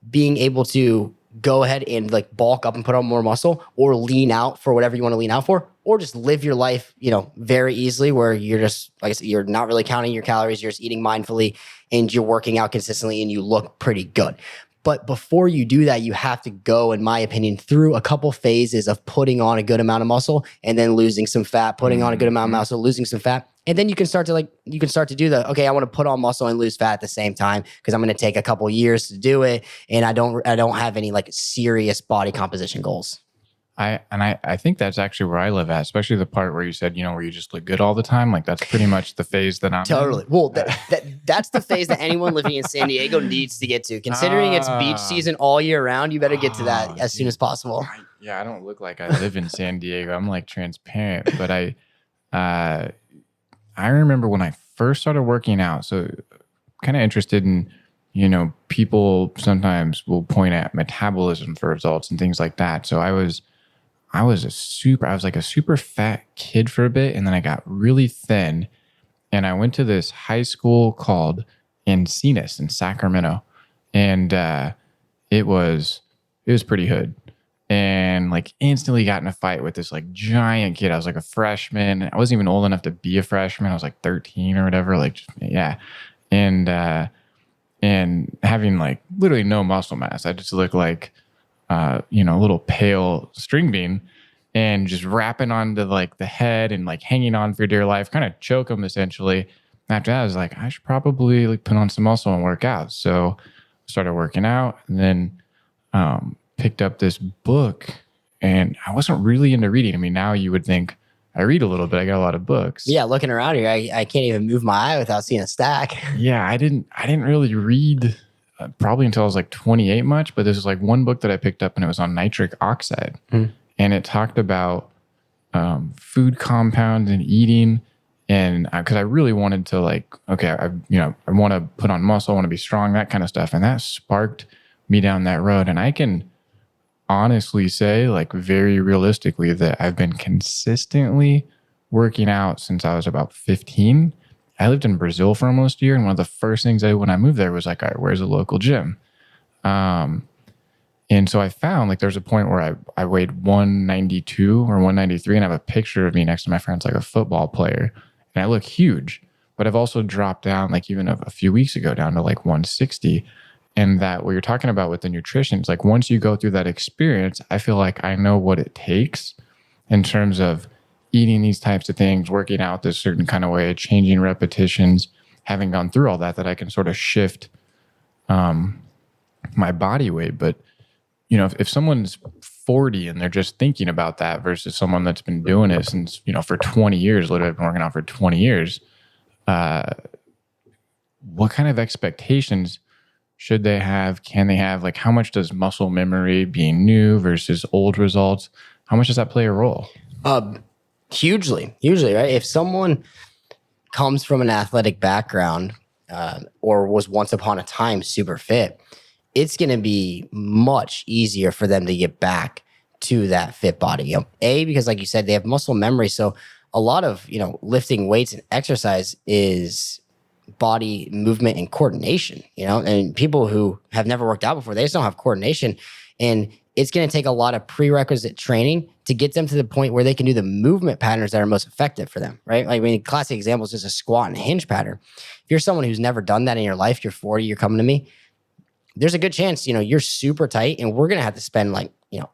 being able to go ahead and like bulk up and put on more muscle, or lean out for whatever you want to lean out for, or just live your life, very easily, where you're just, like I said, you're not really counting your calories. You're just eating mindfully and you're working out consistently and you look pretty good. But before you do that, you have to go, in my opinion, through a couple phases of putting on a good amount of muscle and then losing some fat, putting on a good amount of muscle, losing some fat. And then you can start to do okay, I want to put on muscle and lose fat at the same time because I'm going to take a couple years to do it. And I don't have any like serious body composition goals. I think that's actually where I live at, especially the part where you said, where you just look good all the time. Like that's pretty much the phase that I'm totally. in. Well, that's the phase that anyone living in San Diego needs to get to. Considering it's beach season all year round, you better get to that as soon as possible. I don't look like I live in San Diego. I'm like transparent, but I remember when I first started working out. So kind of interested in, people sometimes will point at metabolism for results and things like that. So I was like a super fat kid for a bit, and then I got really thin, and I went to this high school called Encinitas in Sacramento, and it was pretty hood, and like instantly got in a fight with this like giant kid. I was like a freshman. I wasn't even old enough to be a freshman. I was like 13 or whatever. And having like literally no muscle mass. I just looked like a little pale string bean, and just wrapping onto like the head and like hanging on for dear life, kind of choke them essentially. After that, I was like, I should probably like put on some muscle and work out. So I started working out, and then picked up this book, and I wasn't really into reading. I mean, now you would think I read a little bit. I got a lot of books. Yeah, looking around here, I can't even move my eye without seeing a stack. Yeah, I didn't really read probably until I was like 28 much, but this was like one book that I picked up, and it was on nitric oxide. And it talked about food compounds and eating. And because I really wanted to like, okay, I want to put on muscle, I want to be strong, that kind of stuff. And that sparked me down that road. And I can honestly say, like very realistically, that I've been consistently working out since I was about 15. I lived in Brazil for almost a year, and one of the first things I did when I moved there was like, all right, where's a local gym? And so I found like there's a point where I weighed 192 or 193, and I have a picture of me next to my friend's like a football player, and I look huge. But I've also dropped down, like even a few weeks ago, down to like 160. And that what you're talking about with the nutrition, it's like once you go through that experience, I feel like I know what it takes in terms of eating these types of things, working out this certain kind of way, changing repetitions, having gone through all that I can sort of shift my body weight. But, if someone's 40 and they're just thinking about that versus someone that's been doing it since, for 20 years, literally been working out for 20 years, what kind of expectations should they have? Can they have? Like, how much does muscle memory, being new versus old results, how much does that play a role? Hugely, right? If someone comes from an athletic background or was once upon a time super fit, it's going to be much easier for them to get back to that fit body. Because like you said, they have muscle memory. So a lot of, lifting weights and exercise is body movement and coordination, and people who have never worked out before, they just don't have coordination. And it's going to take a lot of prerequisite training to get them to the point where they can do the movement patterns that are most effective for them, right? Like, classic example is just a squat and hinge pattern. If you're someone who's never done that in your life, you're 40, you're coming to me, there's a good chance, you're super tight, and we're going to have to spend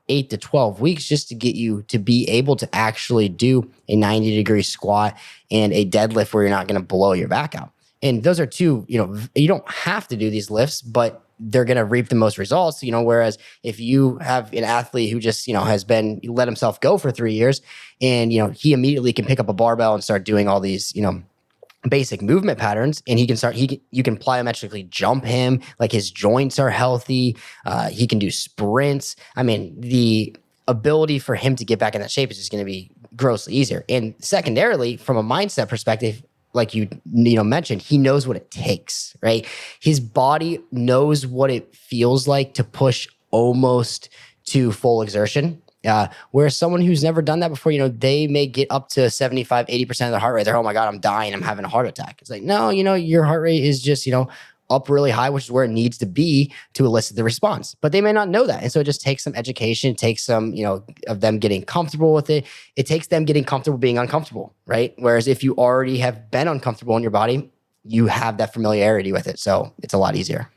8 to 12 weeks just to get you to be able to actually do a 90-degree squat and a deadlift where you're not going to blow your back out. And those are two, you don't have to do these lifts, but they're going to reap the most results, whereas if you have an athlete who just, has let himself go for 3 years, and, he immediately can pick up a barbell and start doing all these, basic movement patterns, and you can plyometrically jump him, like his joints are healthy. He can do sprints. The ability for him to get back in that shape is just going to be grossly easier. And secondarily, from a mindset perspective, like you mentioned, he knows what it takes, right? His body knows what it feels like to push almost to full exertion. Whereas someone who's never done that before, they may get up to 75, 80% of their heart rate. They're, oh my God, I'm dying. I'm having a heart attack. It's like, no, your heart rate is just, up really high, which is where it needs to be to elicit the response. But they may not know that. And so it just takes some education. It takes some, of them getting comfortable with it. It takes them getting comfortable being uncomfortable, right? Whereas if you already have been uncomfortable in your body, you have that familiarity with it. So it's a lot easier.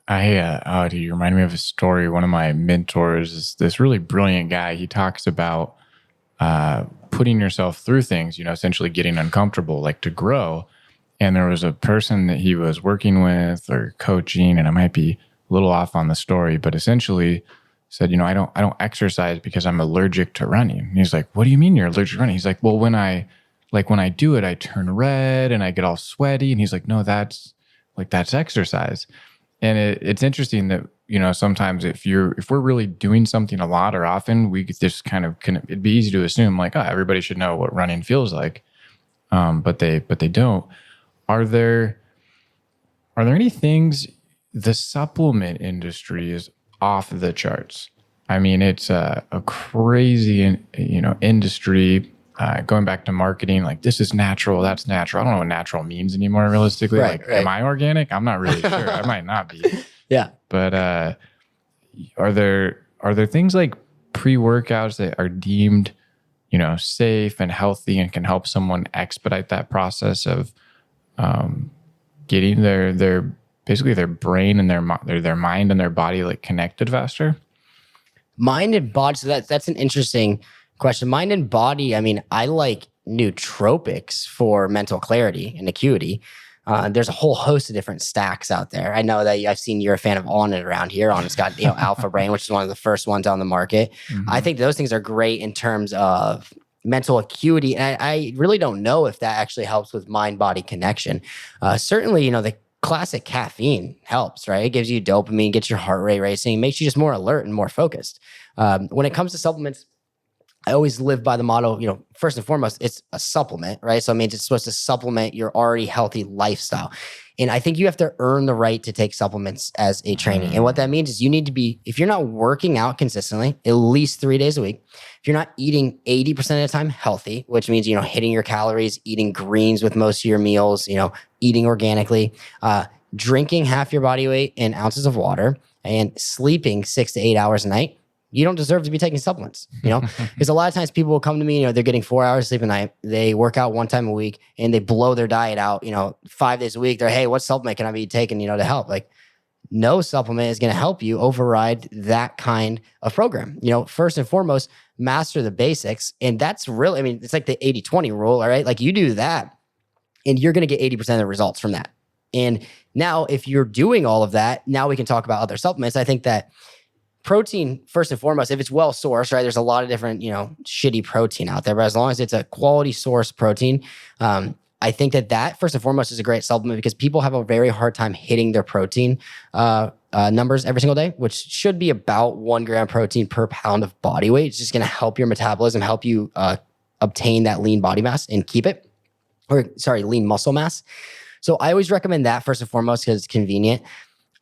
Dude, you remind me of a story. One of my mentors is this really brilliant guy. He talks about putting yourself through things, essentially getting uncomfortable, like to grow. And there was a person that he was working with or coaching, and I might be a little off on the story, but essentially said, I don't exercise because I'm allergic to running. And he's like, what do you mean you're allergic to running? He's like, well, when I do it, I turn red and I get all sweaty. And he's like, no, that's exercise. And it's interesting that, sometimes if we're really doing something a lot or often, we just it'd be easy to assume like, oh, everybody should know what running feels like. But they don't. Are there any things? The supplement industry is off the charts. It's a crazy, industry. Going back to marketing, like this is natural, that's natural. I don't know what natural means anymore, realistically. Right. Am I organic? I'm not really sure. I might not be. Yeah. But are there things like pre-workouts that are deemed, safe and healthy and can help someone expedite that process of getting their basically their brain and their mind and their body like connected faster? Mind and body. So that's an interesting question. Mind and body. I like nootropics for mental clarity and acuity. There's a whole host of different stacks out there. I know that I've seen you're a fan of Onnit around here. Onnit's got Alpha Brain, which is one of the first ones on the market. Mm-hmm. I think those things are great in terms of mental acuity. And I really don't know if that actually helps with mind-body connection. Certainly, the classic caffeine helps, right? It gives you dopamine, gets your heart rate racing, makes you just more alert and more focused. When it comes to supplements, I always live by the motto, first and foremost, it's a supplement, right? So it means it's supposed to supplement your already healthy lifestyle. And I think you have to earn the right to take supplements as a trainee. And what that means is you need to be, if you're not working out consistently, at least 3 days a week, if you're not eating 80% of the time healthy, which means, hitting your calories, eating greens with most of your meals, eating organically, drinking half your body weight in ounces of water, and sleeping 6 to 8 hours a night, you don't deserve to be taking supplements, because a lot of times people will come to me, they're getting 4 hours sleep a night. They work out one time a week and they blow their diet out, 5 days a week. They're, hey, what supplement can I be taking, to help? Like, no supplement is going to help you override that kind of program. First and foremost, master the basics. And that's really, it's like the 80-20 rule, all right? Like you do that and you're going to get 80% of the results from that. And now if you're doing all of that, now we can talk about other supplements. I think that protein, first and foremost, if it's well sourced, right? There's a lot of different, shitty protein out there, but as long as it's a quality source protein, I think that first and foremost is a great supplement because people have a very hard time hitting their protein numbers every single day, which should be about 1 gram protein per pound of body weight. It's just going to help your metabolism, help you obtain that lean body mass and keep it, lean muscle mass. So I always recommend that first and foremost because it's convenient.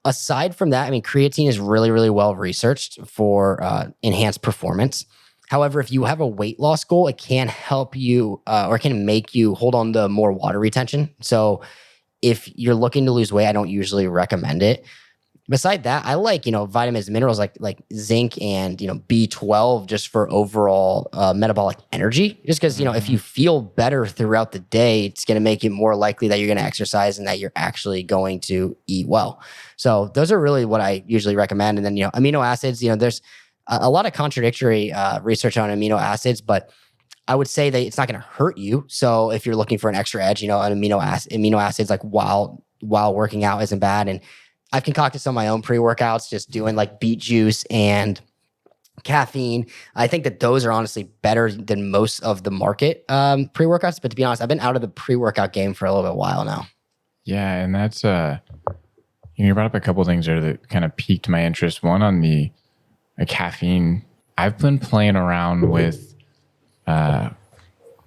Aside from that, I mean, creatine is really, really well researched for enhanced performance. However, if you have a weight loss goal, it can help you or it can make you hold on to more water retention. So if you're looking to lose weight, I don't usually recommend it. Beside that, I like, vitamins, minerals like zinc and, B12 just for overall metabolic energy. Just because, if you feel better throughout the day, it's going to make it more likely that you're going to exercise and that you're actually going to eat well. So those are really what I usually recommend. And then, amino acids, there's a lot of contradictory research on amino acids, but I would say that it's not going to hurt you. So if you're looking for an extra edge, an amino acids like while working out isn't bad. And I've concocted some of my own pre-workouts, just doing like beet juice and caffeine. I think that those are honestly better than most of the market pre-workouts. But to be honest, I've been out of the pre-workout game for a little bit while now. Yeah, and that's you brought up a couple of things there that kind of piqued my interest. One on the caffeine. I've been playing around with.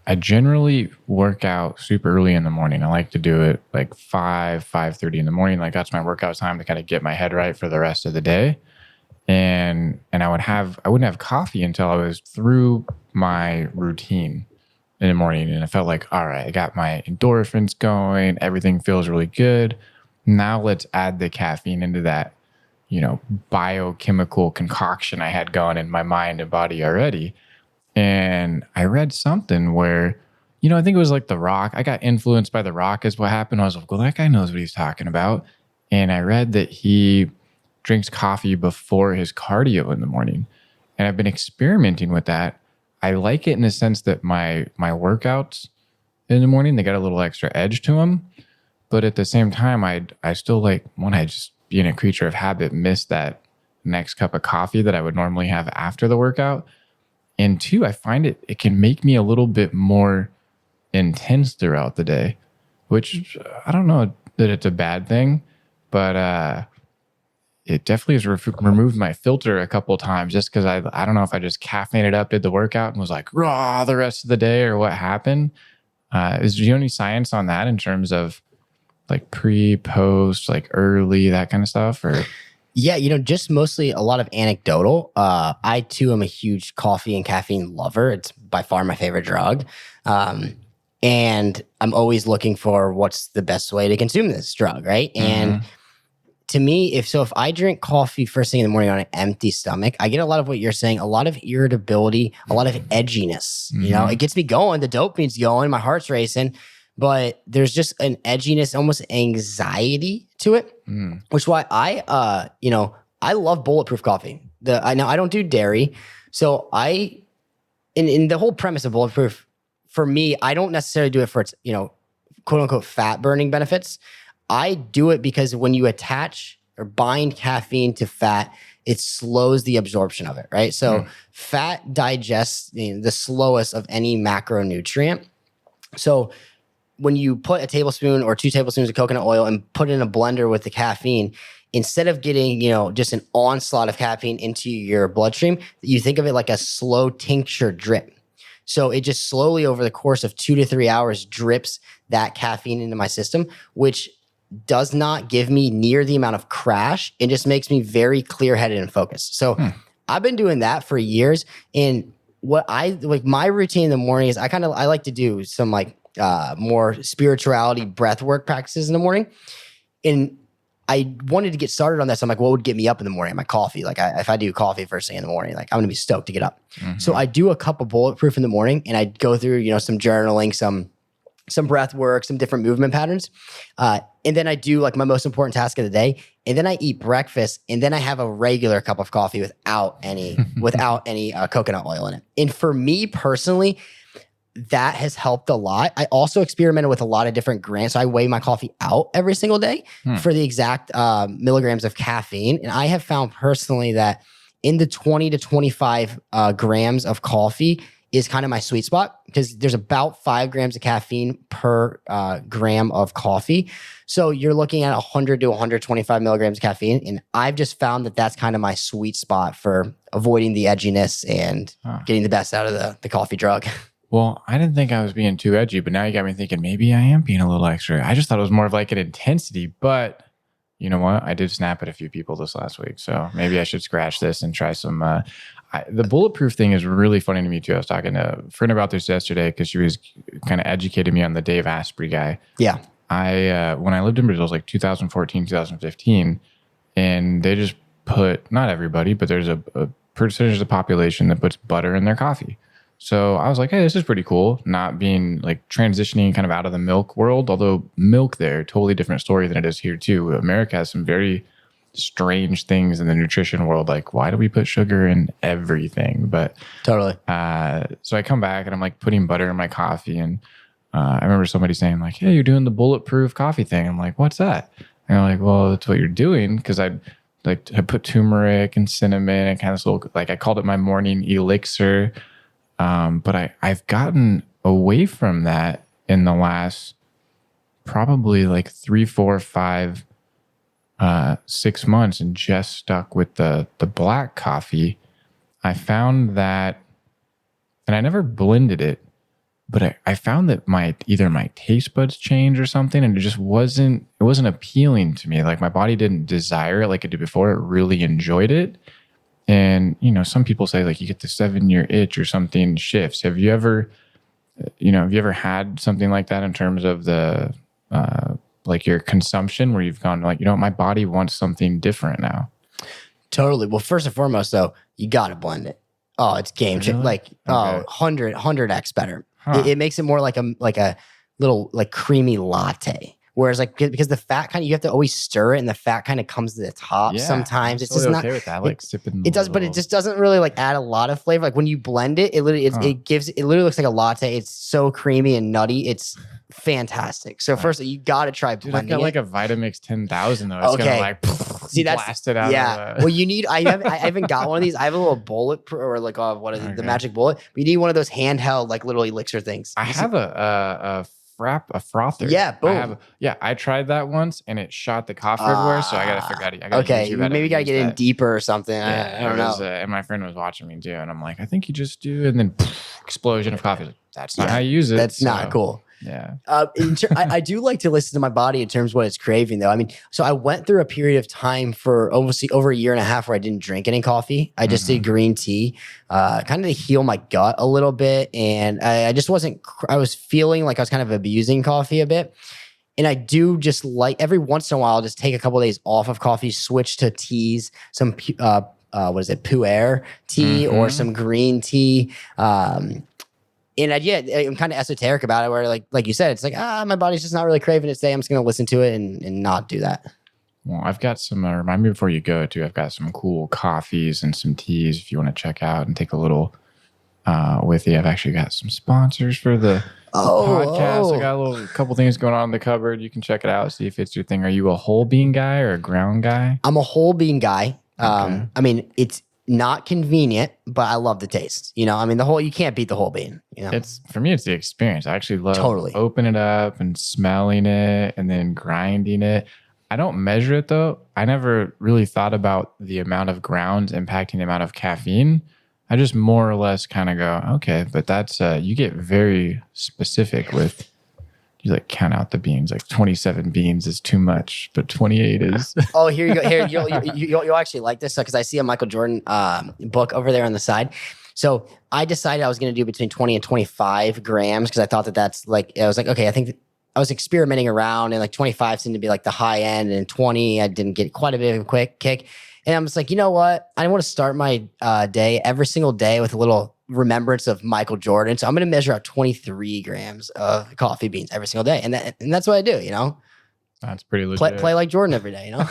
I generally work out super early in the morning. I like to do it like 5:30 in the morning. Like that's my workout time to kind of get my head right for the rest of the day. And I wouldn't have coffee until I was through my routine in the morning. And I felt like, all right, I got my endorphins going. Everything feels really good. Now let's add the caffeine into that, biochemical concoction I had going in my mind and body already. And I read something where, I think it was like The Rock. I got influenced by The Rock is what happened. I was like, well, that guy knows what he's talking about. And I read that he drinks coffee before his cardio in the morning. And I've been experimenting with that. I like it in the sense that my workouts in the morning, they got a little extra edge to them. But at the same time, I still like, one, I just being a creature of habit, miss that next cup of coffee that I would normally have after the workout. And two, I find it can make me a little bit more intense throughout the day, which I don't know that it's a bad thing, but it definitely has removed my filter a couple of times just because I don't know if I just caffeinated up, did the workout and was like raw the rest of the day or what happened. Is there any science on that in terms of like pre, post, like early, that kind of stuff? Or Yeah, just mostly a lot of anecdotal. I too am a huge coffee and caffeine lover. It's by far my favorite drug. And I'm always looking for what's the best way to consume this drug, right? Mm-hmm. And to me, if I drink coffee first thing in the morning on an empty stomach, I get a lot of what you're saying, a lot of irritability, a lot of edginess. Mm-hmm. It gets me going, the dopamine's going, my heart's racing. But there's just an edginess, almost anxiety to it, which is why I love bulletproof coffee. I don't do dairy. So in the whole premise of bulletproof, for me, I don't necessarily do it for its, quote unquote, fat burning benefits. I do it because when you attach or bind caffeine to fat, it slows the absorption of it, right? So fat digests the slowest of any macronutrient. So when you put a tablespoon or 2 tablespoons of coconut oil and put it in a blender with the caffeine, instead of getting, just an onslaught of caffeine into your bloodstream, you think of it like a slow tincture drip. So it just slowly over the course of 2 to 3 hours drips that caffeine into my system, which does not give me near the amount of crash. It just makes me very clear-headed and focused. So I've been doing that for years. And what I like, my routine in the morning is I like to do some more spirituality breath work practices in the morning. And I wanted to get started on that. So I'm like, what would get me up in the morning? My coffee. If I do coffee first thing in the morning, I'm going to be stoked to get up. Mm-hmm. So I do a cup of bulletproof in the morning and I go through, some journaling, some breath work, some different movement patterns. And then I do my most important task of the day. And then I eat breakfast and then I have a regular cup of coffee without any coconut oil in it. And for me personally, that has helped a lot. I also experimented with a lot of different grams. So I weigh my coffee out every single day for the exact milligrams of caffeine. And I have found personally that in the 20 to 25 grams of coffee is kind of my sweet spot because there's about 5 grams of caffeine per gram of coffee. So you're looking at 100 to 125 milligrams of caffeine. And I've just found that that's kind of my sweet spot for avoiding the edginess and getting the best out of the coffee drug. Well, I didn't think I was being too edgy, but now you got me thinking maybe I am being a little extra. I just thought it was more of like an intensity, but you know what? I did snap at a few people this last week, so maybe I should scratch this and try some. The bulletproof thing is really funny to me too. I was talking to a friend about this yesterday because she was kind of educating me on the Dave Asprey guy. Yeah. When I lived in Brazil, it was like 2014, 2015, and they just put, not everybody, but there's a percentage of the population that puts butter in their coffee. So I was like, hey, this is pretty cool. Not being like transitioning kind of out of the milk world, although milk there, totally different story than it is here too. America has some very strange things in the nutrition world. Like, why do we put sugar in everything? But Totally. so I come back and I'm like putting butter in my coffee. And I remember somebody saying like, hey, you're doing the bulletproof coffee thing. I'm like, what's that? And I'm like, well, that's what you're doing. Cause I put turmeric and cinnamon and kind of little, like I called it my morning elixir. But I've gotten away from that in the last probably like 3, 4, 5, 6 months and just stuck with the black coffee. I found that, and I never blended it, but I found that either my taste buds changed or something, and it wasn't appealing to me. Like my body didn't desire it like it did before. It really enjoyed it. And, you know, some people say like you get the 7-year itch or something shifts. Have you ever had something like that in terms of the, like your consumption where you've gone like, you know, my body wants something different now? Totally. Well, first and foremost though, you got to blend it. Oh, it's game changer. Really? Like, Okay. 100x better. Huh. It makes it more like a little like creamy latte. Whereas like, because the fat kind of, you have to always stir it and the fat kind of comes to the top sometimes. It's totally just okay not, with that, like sipping. it does, but it just doesn't really like add a lot of flavor. Like when you blend it, it literally, it literally looks like a latte. It's so creamy and nutty. It's fantastic. So first you got to try Dude, blending I've got like it. a Vitamix 10,000 though. It's gonna like See, that's blast it out. Yeah. Well, you need. I haven't got one of these. I have a little bullet or like what is it? The magic bullet. But you need one of those handheld like little elixir things. I have a frother. Yeah, boom. I tried that once and it shot the coffee everywhere. So I gotta figure out. I gotta Okay, YouTube how to maybe gotta use get in that. deeper or something. Yeah, I don't know. and my friend was watching me too, and I'm like, I think you just do, and then explosion of coffee. Like, that's not how you use it. That's not cool. Yeah. I do like to listen to my body in terms of what it's craving, though. I mean, so I went through a period of time for almost over a year and a half where I didn't drink any coffee. I just did green tea, kind of to heal my gut a little bit. And I just wasn't, I was feeling like I was kind of abusing coffee a bit. And I do just like every once in a while, I'll just take a couple of days off of coffee, switch to teas, some, what is it, pu'er tea or some green tea. And I'm kind of esoteric about it where like you said, it's like, my body's just not really craving it today. I'm just going to listen to it and not do that. Well, I've got some, remind me before you go too, I've got some cool coffees and some teas if you want to check out and take a little with you. I've actually got some sponsors for the podcast. I got a couple things going on in the cupboard. You can check it out, see if it's your thing. Are you a whole bean guy or a ground guy? I'm a whole bean guy. Okay. I mean, it's not convenient, but I love the taste. You know, I mean, you can't beat the whole bean. You know, For me, it's the experience. I actually love Totally. opening it up and smelling it and then grinding it. I don't measure it though. I never really thought about the amount of grounds impacting the amount of caffeine. I just more or less kind of go, okay, but that's, you get very specific with, you like count out the beans, like 27 beans is too much, but 28 is. Oh, here you go. Here, you'll actually like this because I see a Michael Jordan book over there on the side. So I decided I was going to do between 20 and 25 grams because I thought that's like, I was like, okay, I think I was experimenting around and like 25 seemed to be like the high end and 20, I didn't get quite a bit of a quick kick. And I'm just like, you know what? I want to start my day every single day with a little remembrance of Michael Jordan. So I'm going to measure out 23 grams of coffee beans every single day. And that's what I do, you know? That's pretty legit. Play like Jordan every day, you know?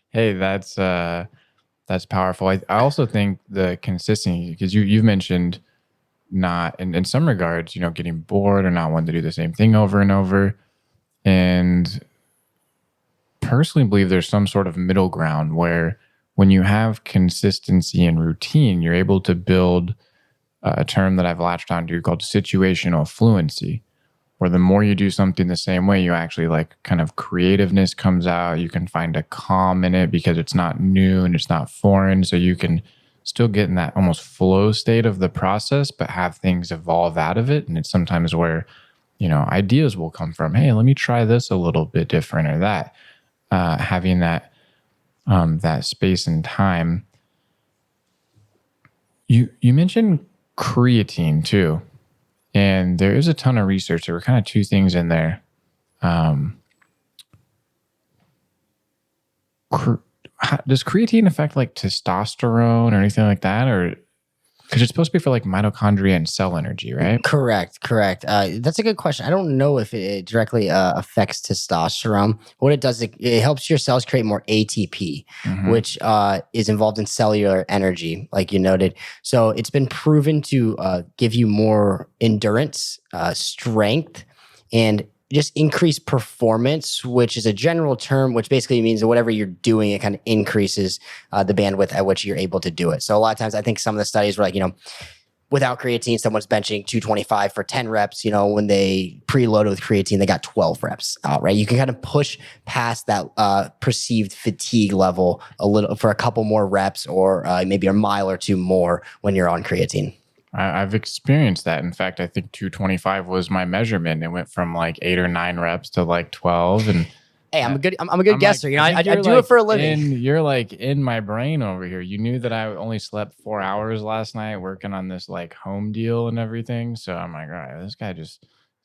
Hey, that's powerful. I also think the consistency, because you've mentioned not in some regards, you know, getting bored or not wanting to do the same thing over and over. And personally believe there's some sort of middle ground where when you have consistency and routine, you're able to build a term that I've latched onto called situational fluency, where the more you do something the same way, you actually like kind of creativeness comes out. You can find a calm in it because it's not new and it's not foreign. So you can still get in that almost flow state of the process, but have things evolve out of it. And it's sometimes where, ideas will come from, hey, let me try this a little bit different or that. Having that space and time. You mentioned creatine too, and there is a ton of research. There were kind of two things in there. Does creatine affect like testosterone or anything like that, or because it's supposed to be for like mitochondria and cell energy, right? Correct. That's a good question. I don't know if it directly affects testosterone. What it does, it helps your cells create more ATP, which is involved in cellular energy, like you noted. So it's been proven to give you more endurance, strength, and just increase performance, which is a general term, which basically means that whatever you're doing, it kind of increases the bandwidth at which you're able to do it. So a lot of times I think some of the studies were like, without creatine, someone's benching 225 for 10 reps. When they preloaded with creatine, they got 12 reps out, right? You can kind of push past that perceived fatigue level a little for a couple more reps or maybe a mile or two more when you're on creatine. I've experienced that. In fact, I think 225 was my measurement. It went from like 8 or 9 reps to like 12. And hey, I'm a good guesser. Like, I do it for a living. You're like in my brain over here. You knew that I only slept 4 hours last night working on this like home deal and everything. So I'm like, all right, this guy he's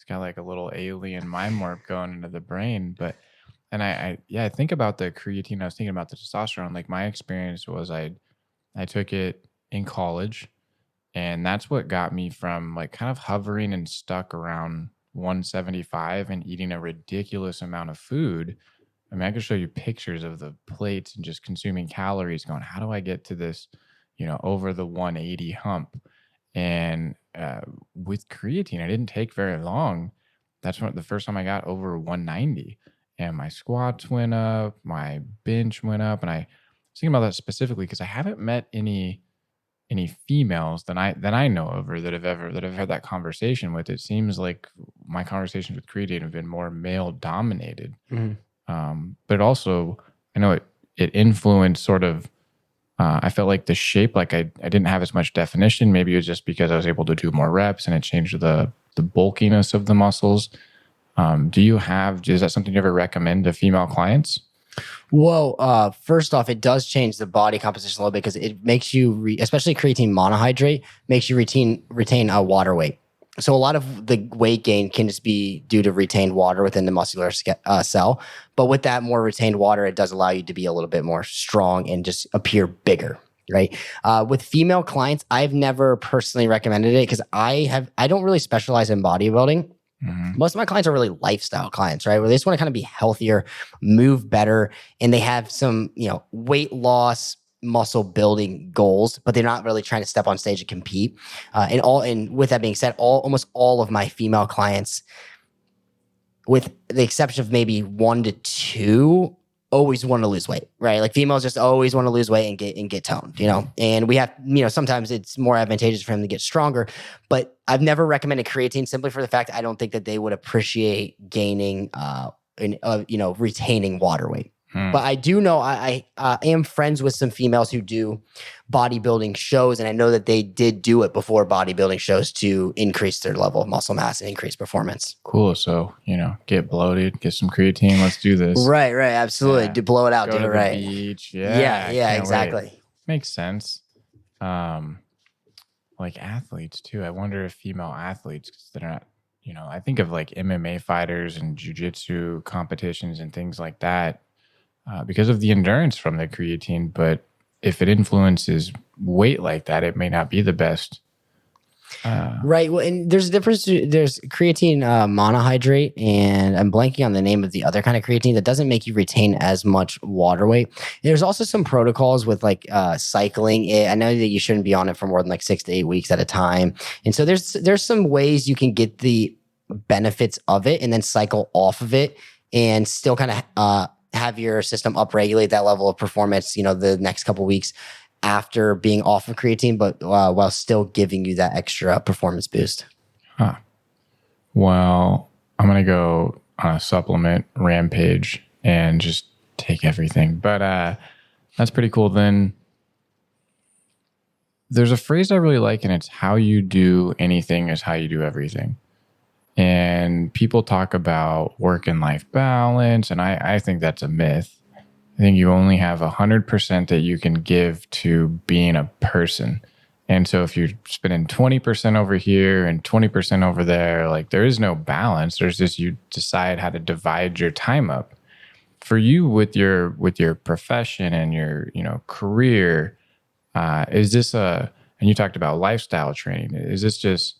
got like a little alien mind warp going into the brain. But I think about the creatine. I was thinking about the testosterone. Like my experience was I took it in college. And that's what got me from like kind of hovering and stuck around 175 and eating a ridiculous amount of food. I mean, I can show you pictures of the plates and just consuming calories going, how do I get to this, over the 180 hump? And with creatine, I didn't take very long. That's the first time I got over 190. And my squats went up, my bench went up. And I was thinking about that specifically because I haven't met any females that I know of or that I've had that conversation with. It seems like my conversations with creatine have been more male dominated. But also I know it influenced sort of, I felt like the shape, like I didn't have as much definition. Maybe it was just because I was able to do more reps and it changed the bulkiness of the muscles. Is that something you ever recommend to female clients? Well, first off, it does change the body composition a little bit because it makes you, especially creatine monohydrate, makes you retain water weight. So a lot of the weight gain can just be due to retained water within the muscular cell. But with that more retained water, it does allow you to be a little bit more strong and just appear bigger, right? With female clients, I've never personally recommended it because I don't really specialize in bodybuilding. Most of my clients are really lifestyle clients, right? Where they just want to kind of be healthier, move better, and they have some, weight loss, muscle building goals, but they're not really trying to step on stage and compete. And with that being said, almost all of my female clients, with the exception of maybe 1 to 2, always want to lose weight, right? Like females just always want to lose weight and get toned, and we have, sometimes it's more advantageous for them to get stronger, but I've never recommended creatine simply for the fact I don't think that they would appreciate gaining, retaining water weight. But I do know I am friends with some females who do bodybuilding shows, and I know that they did do it before bodybuilding shows to increase their level of muscle mass and increase performance. Cool. So, get bloated, get some creatine. Let's do this. Right. Absolutely. Yeah. Blow it out. Go do to it right. The beach. Yeah, exactly. Wait. Makes sense. Like athletes too. I wonder if female athletes, because they're not, I think of like MMA fighters and jiu-jitsu competitions and things like that. Because of the endurance from the creatine, but if it influences weight like that, it may not be the best. Right. Well, and there's a difference. There's creatine monohydrate, and I'm blanking on the name of the other kind of creatine that doesn't make you retain as much water weight. There's also some protocols with like cycling. I know that you shouldn't be on it for more than like 6 to 8 weeks at a time. And so there's some ways you can get the benefits of it and then cycle off of it and still kind of have your system upregulate that level of performance, the next couple of weeks after being off of creatine, but while still giving you that extra performance boost. Well, I'm going to go on a supplement rampage and just take everything. But that's pretty cool. Then there's a phrase I really like, and it's how you do anything is how you do everything. And people talk about work and life balance, and I think that's a myth. I think you only have 100% that you can give to being a person. And so if you're spending 20% over here and 20% over there, like there is no balance. There's just, you decide how to divide your time up. For you with your profession and your, career, is this and you talked about lifestyle training. Is this just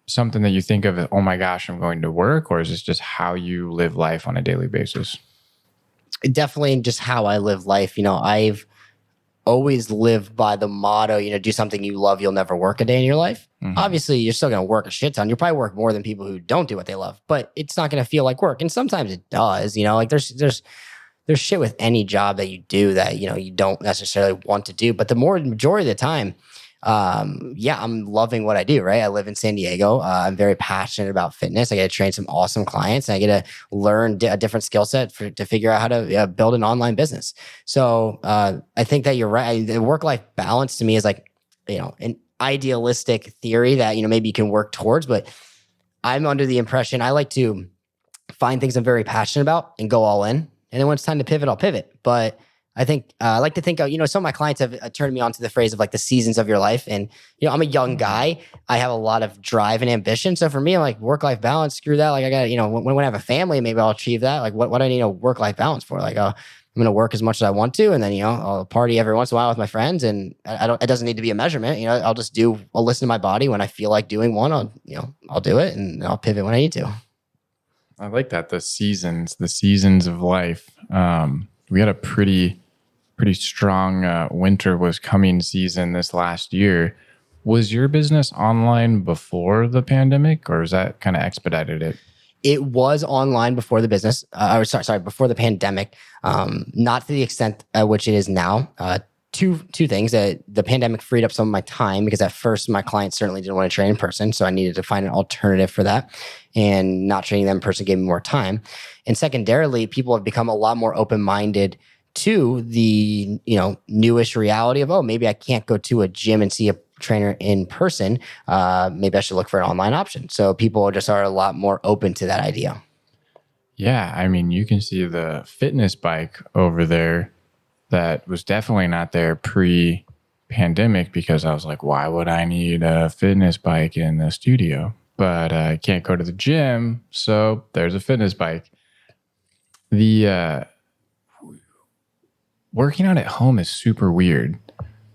something that you think of, oh my gosh, I'm going to work, or is this just how you live life on a daily basis? Definitely just how I live life. I've always lived by the motto, do something you love, you'll never work a day in your life. Mm-hmm. Obviously, you're still going to work a shit ton. You'll probably work more than people who don't do what they love, but it's not going to feel like work. And sometimes it does, like there's shit with any job that you do that, you don't necessarily want to do. But the majority of the time, I'm loving what I do, right? I live in San Diego. I'm very passionate about fitness. I get to train some awesome clients, and I get to learn a different skill set to figure out how to build an online business. So I think that you're right. The work-life balance to me is like, an idealistic theory that, maybe you can work towards, but I'm under the impression I like to find things I'm very passionate about and go all in. And then when it's time to pivot, I'll pivot. But I think I like to think of, some of my clients have turned me on to the phrase of like the seasons of your life. And, I'm a young guy. I have a lot of drive and ambition. So for me, I'm like work-life balance, screw that. Like I got, when I have a family, maybe I'll achieve that. Like what do I need a work-life balance for? Like, I'm going to work as much as I want to. And then, I'll party every once in a while with my friends, and it doesn't need to be a measurement. I'll listen to my body when I feel like doing one, I'll do it, and I'll pivot when I need to. I like that. The seasons of life. We had a pretty strong winter was coming season this last year. Was your business online before the pandemic, or is that kind of expedited it? It was online before the business, before the pandemic. Not to the extent at which it is now. Two things. The pandemic freed up some of my time, because at first my clients certainly didn't want to train in person, so I needed to find an alternative for that. And not training them in person gave me more time. And secondarily, people have become a lot more open-minded to the newish reality of, maybe I can't go to a gym and see a trainer in person. Maybe I should look for an online option. So people just are a lot more open to that idea. Yeah, I mean, you can see the fitness bike over there that was definitely not there pre-pandemic, because I was like, why would I need a fitness bike in the studio? But I can't go to the gym, so there's a fitness bike. The working out at home is super weird.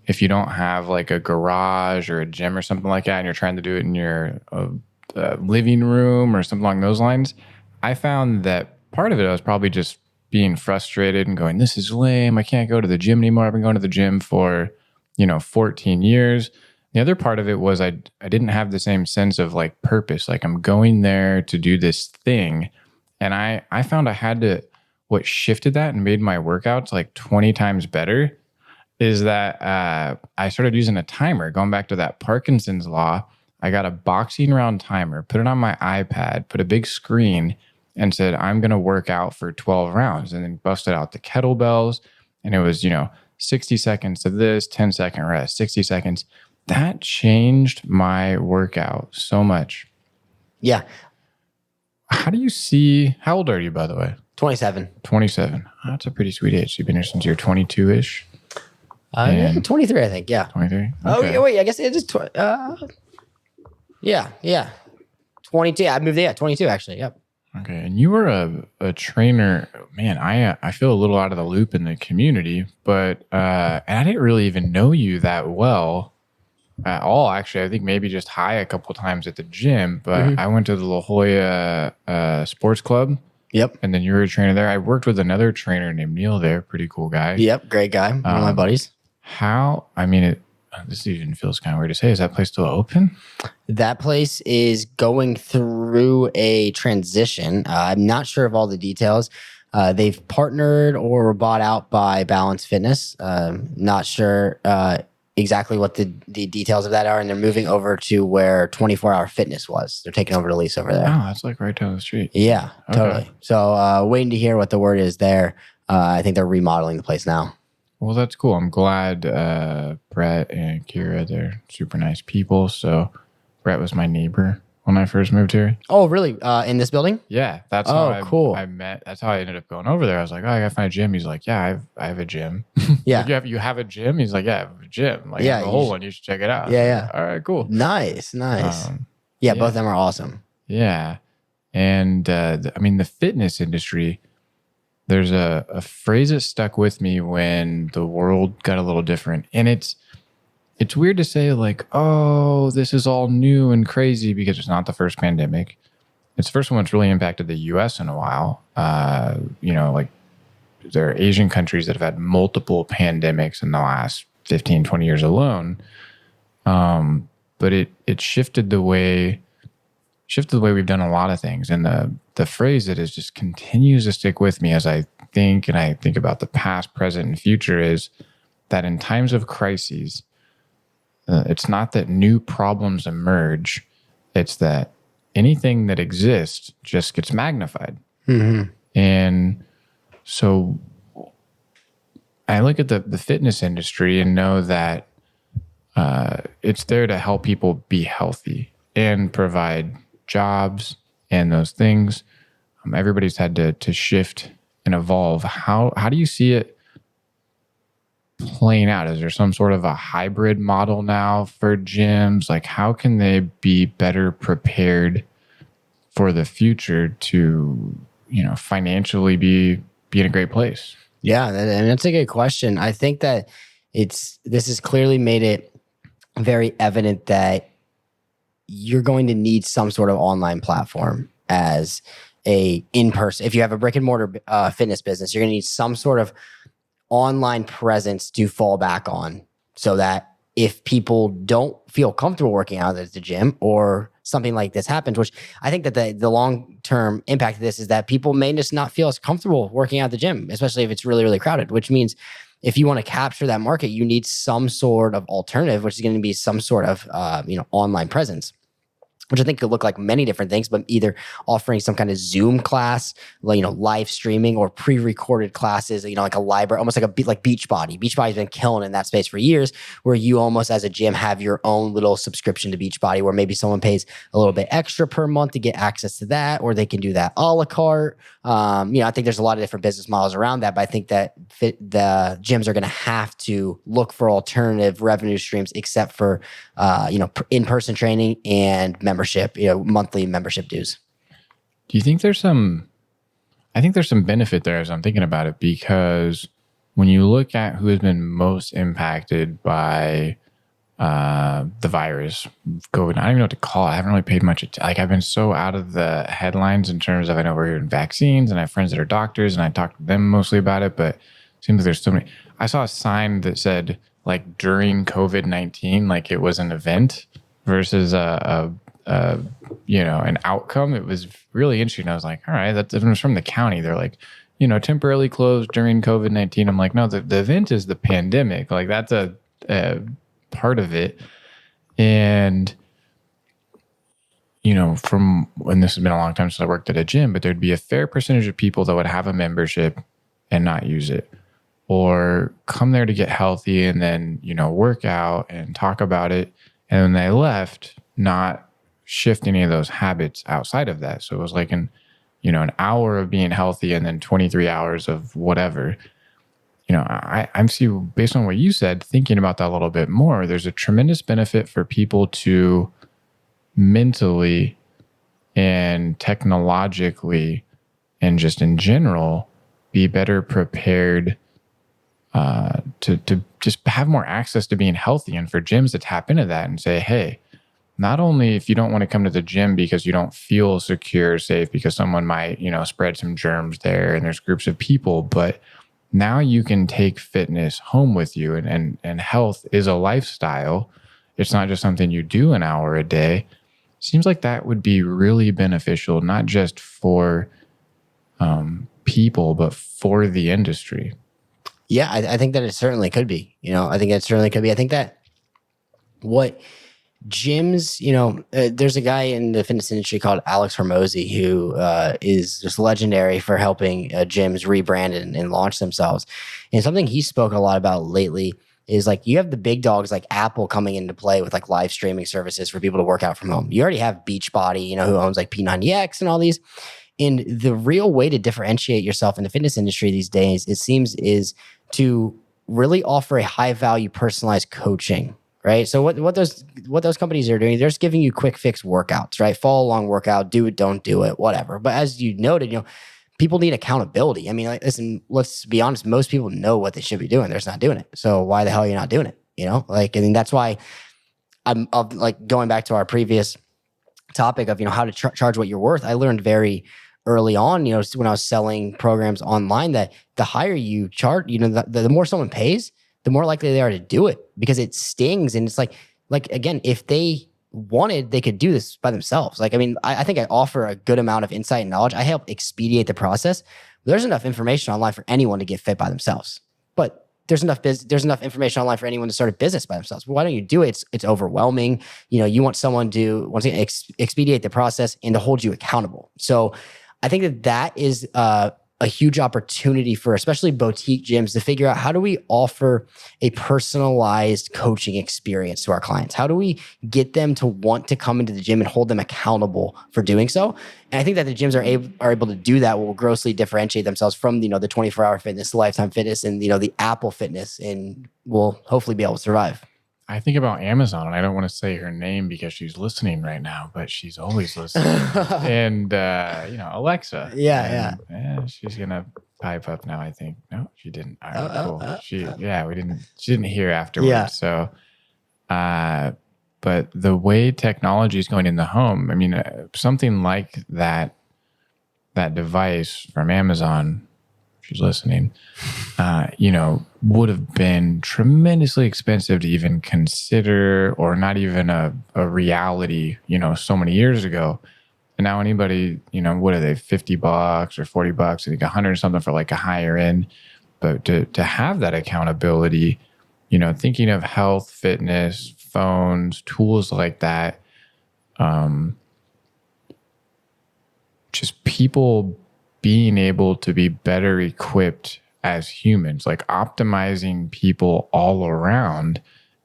If you don't have like a garage or a gym or something like that, and you're trying to do it in your living room or something along those lines, I found that part of it was probably just being frustrated and going, this is lame. I can't go to the gym anymore. I've been going to the gym for, 14 years. The other part of it was I didn't have the same sense of like purpose. Like I'm going there to do this thing. And I found I had to, what shifted that and made my workouts like 20 times better is that I started using a timer. Going back to that Parkinson's law, I got a boxing round timer, put it on my iPad, put a big screen, and said, I'm going to work out for 12 rounds, and then busted out the kettlebells. And it was, 60 seconds of this, 10-second rest, 60 seconds. That changed my workout so much. Yeah. How old are you, by the way? 27. 27. Oh, that's a pretty sweet age. You've been here since you're 22-ish. 23, I think. Yeah. 23. Okay. Oh, yeah, wait. I guess it is. Yeah. 22. I moved there. 22, actually. Yep. Okay. And you were a trainer. Man, I feel a little out of the loop in the community, but and I didn't really even know you that well at all. Actually, I think maybe just hi a couple times at the gym, but I went to the La Jolla Sports Club. Yep. And then you were a trainer there. I worked with another trainer named Neil there. Pretty cool guy. Yep. Great guy. One of my buddies. This even feels kind of weird to say. Is that place still open? That place is going through a transition. I'm not sure of all the details. They've partnered or were bought out by Balance Fitness. Not sure exactly what the details of that are. And they're moving over to where 24-Hour Fitness was. They're taking over the lease over there. Oh, that's like right down the street. Yeah, okay. Totally. So waiting to hear what the word is there. I think they're remodeling the place now. Well, that's cool. I'm glad Brett and Kira, they're super nice people. So Brett was my neighbor when I first moved here. Oh, really? In this building? Yeah, that's how cool. I met. That's how I ended up going over there. I was like, oh, I gotta find a gym. He's like, yeah, I have a gym. Yeah. Like, you have a gym? He's like, yeah, I have a gym. Like, I Yeah, have a whole one. You should check it out. Yeah, Like, all right, cool. Nice. Yeah, yeah. both of them are awesome. Yeah. And I mean, the fitness industry, there's a phrase that stuck with me when the world got a little different. And it's weird to say like, oh, this is all new and crazy because it's not the first pandemic. It's the first one that's really impacted the US in a while. Like there are Asian countries that have had multiple pandemics in the last 15, 20 years alone. But it shifted the way we've done a lot of things. And the phrase that is just continues to stick with me as I think about the past, present, and future is that in times of crises, it's not that new problems emerge. It's that anything that exists just gets magnified. Mm-hmm. And so I look at the fitness industry and know that it's there to help people be healthy and provide jobs and those things. Everybody's had to shift and evolve. How do you see it playing out? Is there some sort of a hybrid model now for gyms? Like, how can they be better prepared for the future to, financially be in a great place? Yeah, that's a good question. I think that this has clearly made it very evident that you're going to need some sort of online platform as a in-person. If you have a brick and mortar fitness business, you're going to need some sort of online presence to fall back on, so that if people don't feel comfortable working out at the gym or something like this happens, which I think that the long-term impact of this is that people may just not feel as comfortable working out at the gym, especially if it's really, really crowded, which means if you want to capture that market, you need some sort of alternative, which is going to be some sort of online presence, which I think could look like many different things, but either offering some kind of Zoom class, live streaming, or pre-recorded classes, like a library, almost like Beachbody. Beachbody's been killing in that space for years, where you almost as a gym have your own little subscription to Beachbody, where maybe someone pays a little bit extra per month to get access to that, or they can do that a la carte. I think there's a lot of different business models around that, but I think that the gyms are going to have to look for alternative revenue streams, except for, in-person training and membership, monthly membership dues. Do you think I think there's some benefit there as I'm thinking about it, because when you look at who has been most impacted by the virus, COVID, I don't even know what to call it. I haven't really paid much attention. I've been so out of the headlines in terms of, I know we're hearing vaccines and I have friends that are doctors and I talk to them mostly about it, but it seems like there's so many. I saw a sign that said during COVID-19, like it was an event versus an outcome. It was really interesting. I was like, all right, it was from the county. They're like, temporarily closed during COVID-19. I'm like, no, the event is the pandemic. Like that's a part of it. And, from when this has been a long time since I worked at a gym, but there'd be a fair percentage of people that would have a membership and not use it, or come there to get healthy and then, work out and talk about it. And then they left, not shift any of those habits outside of that. So it was like an hour of being healthy and then 23 hours of whatever. I'm seeing, based on what you said, thinking about that a little bit more, there's a tremendous benefit for people to mentally and technologically and just in general be better prepared to just have more access to being healthy, and for gyms to tap into that and say, hey, not only if you don't want to come to the gym because you don't feel secure or safe because someone might, spread some germs there and there's groups of people, but now you can take fitness home with you, and health is a lifestyle. It's not just something you do an hour a day. Seems like that would be really beneficial, not just for people, but for the industry. Yeah, I think that it certainly could be. I think it certainly could be. I think that what gyms, there's a guy in the fitness industry called Alex Hormozy who is just legendary for helping gyms rebrand and launch themselves. And something he spoke a lot about lately is like you have the big dogs like Apple coming into play with like live streaming services for people to work out from home. You already have Beachbody, who owns like P90X and all these. And the real way to differentiate yourself in the fitness industry these days, it seems, is to really offer a high value personalized coaching. Right. So what those companies are doing, they're just giving you quick fix workouts, right? Follow along workout, do it, don't do it, whatever. But as you noted, people need accountability. I mean, like, listen, let's be honest. Most people know what they should be doing. They're just not doing it. So why the hell are you not doing it? I mean, that's why I'm like going back to our previous topic of, how to charge what you're worth. I learned very early on, when I was selling programs online, that the higher you charge, the more someone pays, the more likely they are to do it, because it stings. And it's like again, if they wanted, they could do this by themselves. Like, I mean, I think I offer a good amount of insight and knowledge. I help expedite the process. There's enough information online for anyone to get fit by themselves, but there's enough information online for anyone to start a business by themselves. But why don't you do it? It's overwhelming. You want someone to, once again, expedite the process and to hold you accountable. So I think that is a huge opportunity for especially boutique gyms to figure out, how do we offer a personalized coaching experience to our clients? How do we get them to want to come into the gym and hold them accountable for doing so? And I think that the gyms are able to do that will grossly differentiate themselves from, the 24-hour fitness, the Lifetime Fitness, and, the Apple Fitness, and will hopefully be able to survive. I think about Amazon, and I don't want to say her name because she's listening right now, but she's always listening. And, Alexa. Yeah. She's going to pipe up now, I think. No, she didn't. All right, cool. She didn't hear afterwards. Yeah. So, but the way technology is going in the home, I mean, something like that device from Amazon, she's listening, would have been tremendously expensive to even consider, or not even a reality, so many years ago. And now anybody, what are they, $50 or $40? I think 100 or something for like a higher end. But to have that accountability, thinking of health, fitness, phones, tools like that, just people being able to be better equipped as humans, like optimizing people all around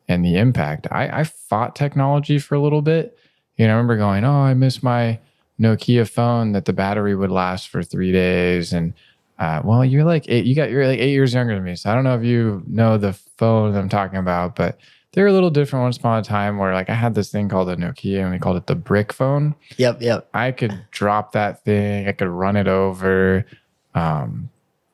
and the impact. I fought technology for a little bit. I remember going, I miss my Nokia phone that the battery would last for 3 days. And you're like 8 years younger than me. So I don't know if you know the phone I'm talking about, but they're a little different once upon a time, where like I had this thing called a Nokia and we called it the brick phone. Yep. I could drop that thing. I could run it over.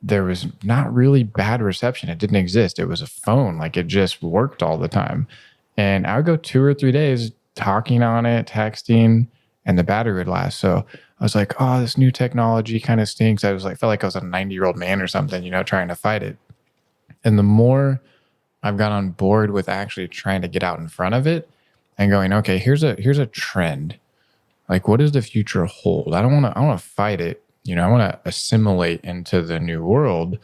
There was not really bad reception. It didn't exist. It was a phone. Like, it just worked all the time. And I would go 2 or 3 days talking on it, texting, and the battery would last. So I was like, this new technology kind of stinks. I felt like I was a 90-year-old man or something, trying to fight it. And the more I've got on board with actually trying to get out in front of it and going, okay, here's a trend. Like, what does the future hold? I want to fight it. I want to assimilate into the new world.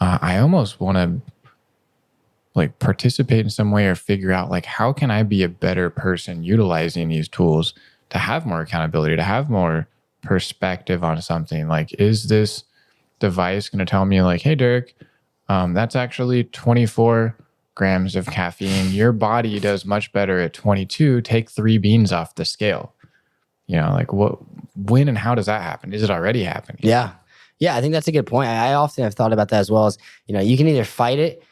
I almost want to like participate in some way, or figure out like, how can I be a better person utilizing these tools to have more accountability, to have more perspective on something. Like, is this device going to tell me like, hey, Derek, that's actually 24 grams of caffeine. Your body does much better at 22. Take 3 beans off the scale. Like when and how does that happen? Is it already happening? Yeah. I think that's a good point. I often have thought about that as well. As you can either fight it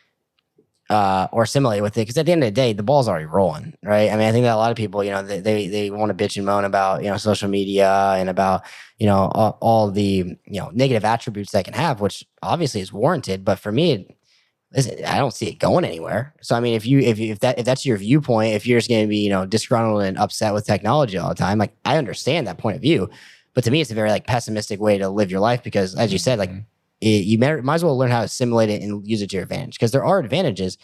or assimilate with it, because at the end of the day, the ball's already rolling, right? I mean, I think that a lot of people, they want to bitch and moan about social media and about all the negative attributes that can have, which obviously is warranted. But for me, I don't see it going anywhere. So I mean, if that's your viewpoint, if you're just going to be disgruntled and upset with technology all the time, like, I understand that point of view. But to me, it's a very like pessimistic way to live your life, because as you said, like, you might as well learn how to assimilate it and use it to your advantage, because there are advantages.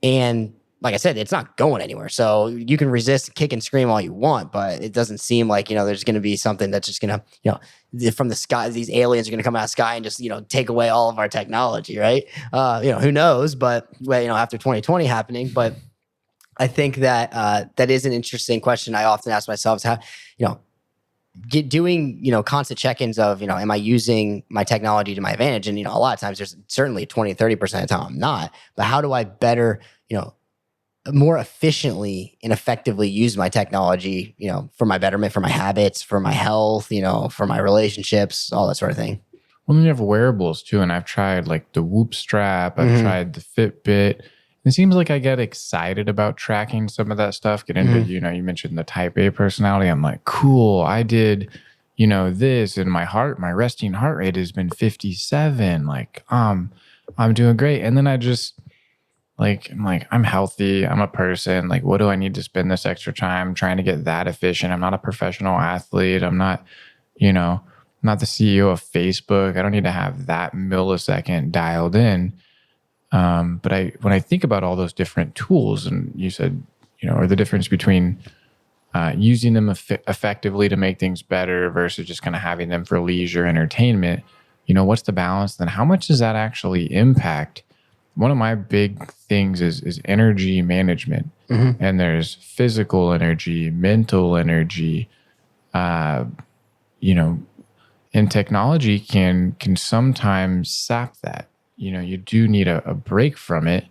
And like I said, it's not going anywhere. So you can resist, kick and scream all you want, but it doesn't seem like, there's going to be something that's just going to, from the sky, these aliens are going to come out of the sky and just, take away all of our technology, right? Who knows? But, after 2020 happening, but I think that that is an interesting question. I often ask myself is how, you know, doing, constant check-ins of, am I using my technology to my advantage? And, a lot of times there's certainly 20, 30% of the time I'm not, but how do I better, more efficiently and effectively use my technology, for my betterment, for my habits, for my health, for my relationships, all that sort of thing. Well, then you have wearables too. And I've tried like the Whoop strap. I've tried the Fitbit. It seems like I get excited about tracking some of that stuff. Get into, you mentioned the type A personality. I'm like, cool. I did, this, and my resting heart rate has been 57. Like, I'm doing great. And then I just I'm healthy. I'm a person. Like, what do I need to spend this extra time trying to get that efficient? I'm not a professional athlete. I'm not, not the CEO of Facebook. I don't need to have that millisecond dialed in. But when I think about all those different tools, and you said, or the difference between using them effectively to make things better versus just kind of having them for leisure entertainment, what's the balance? Then how much does that actually impact? One of my big things is energy management, and there's physical energy, mental energy, and technology can sometimes sap that. You do need a break from it.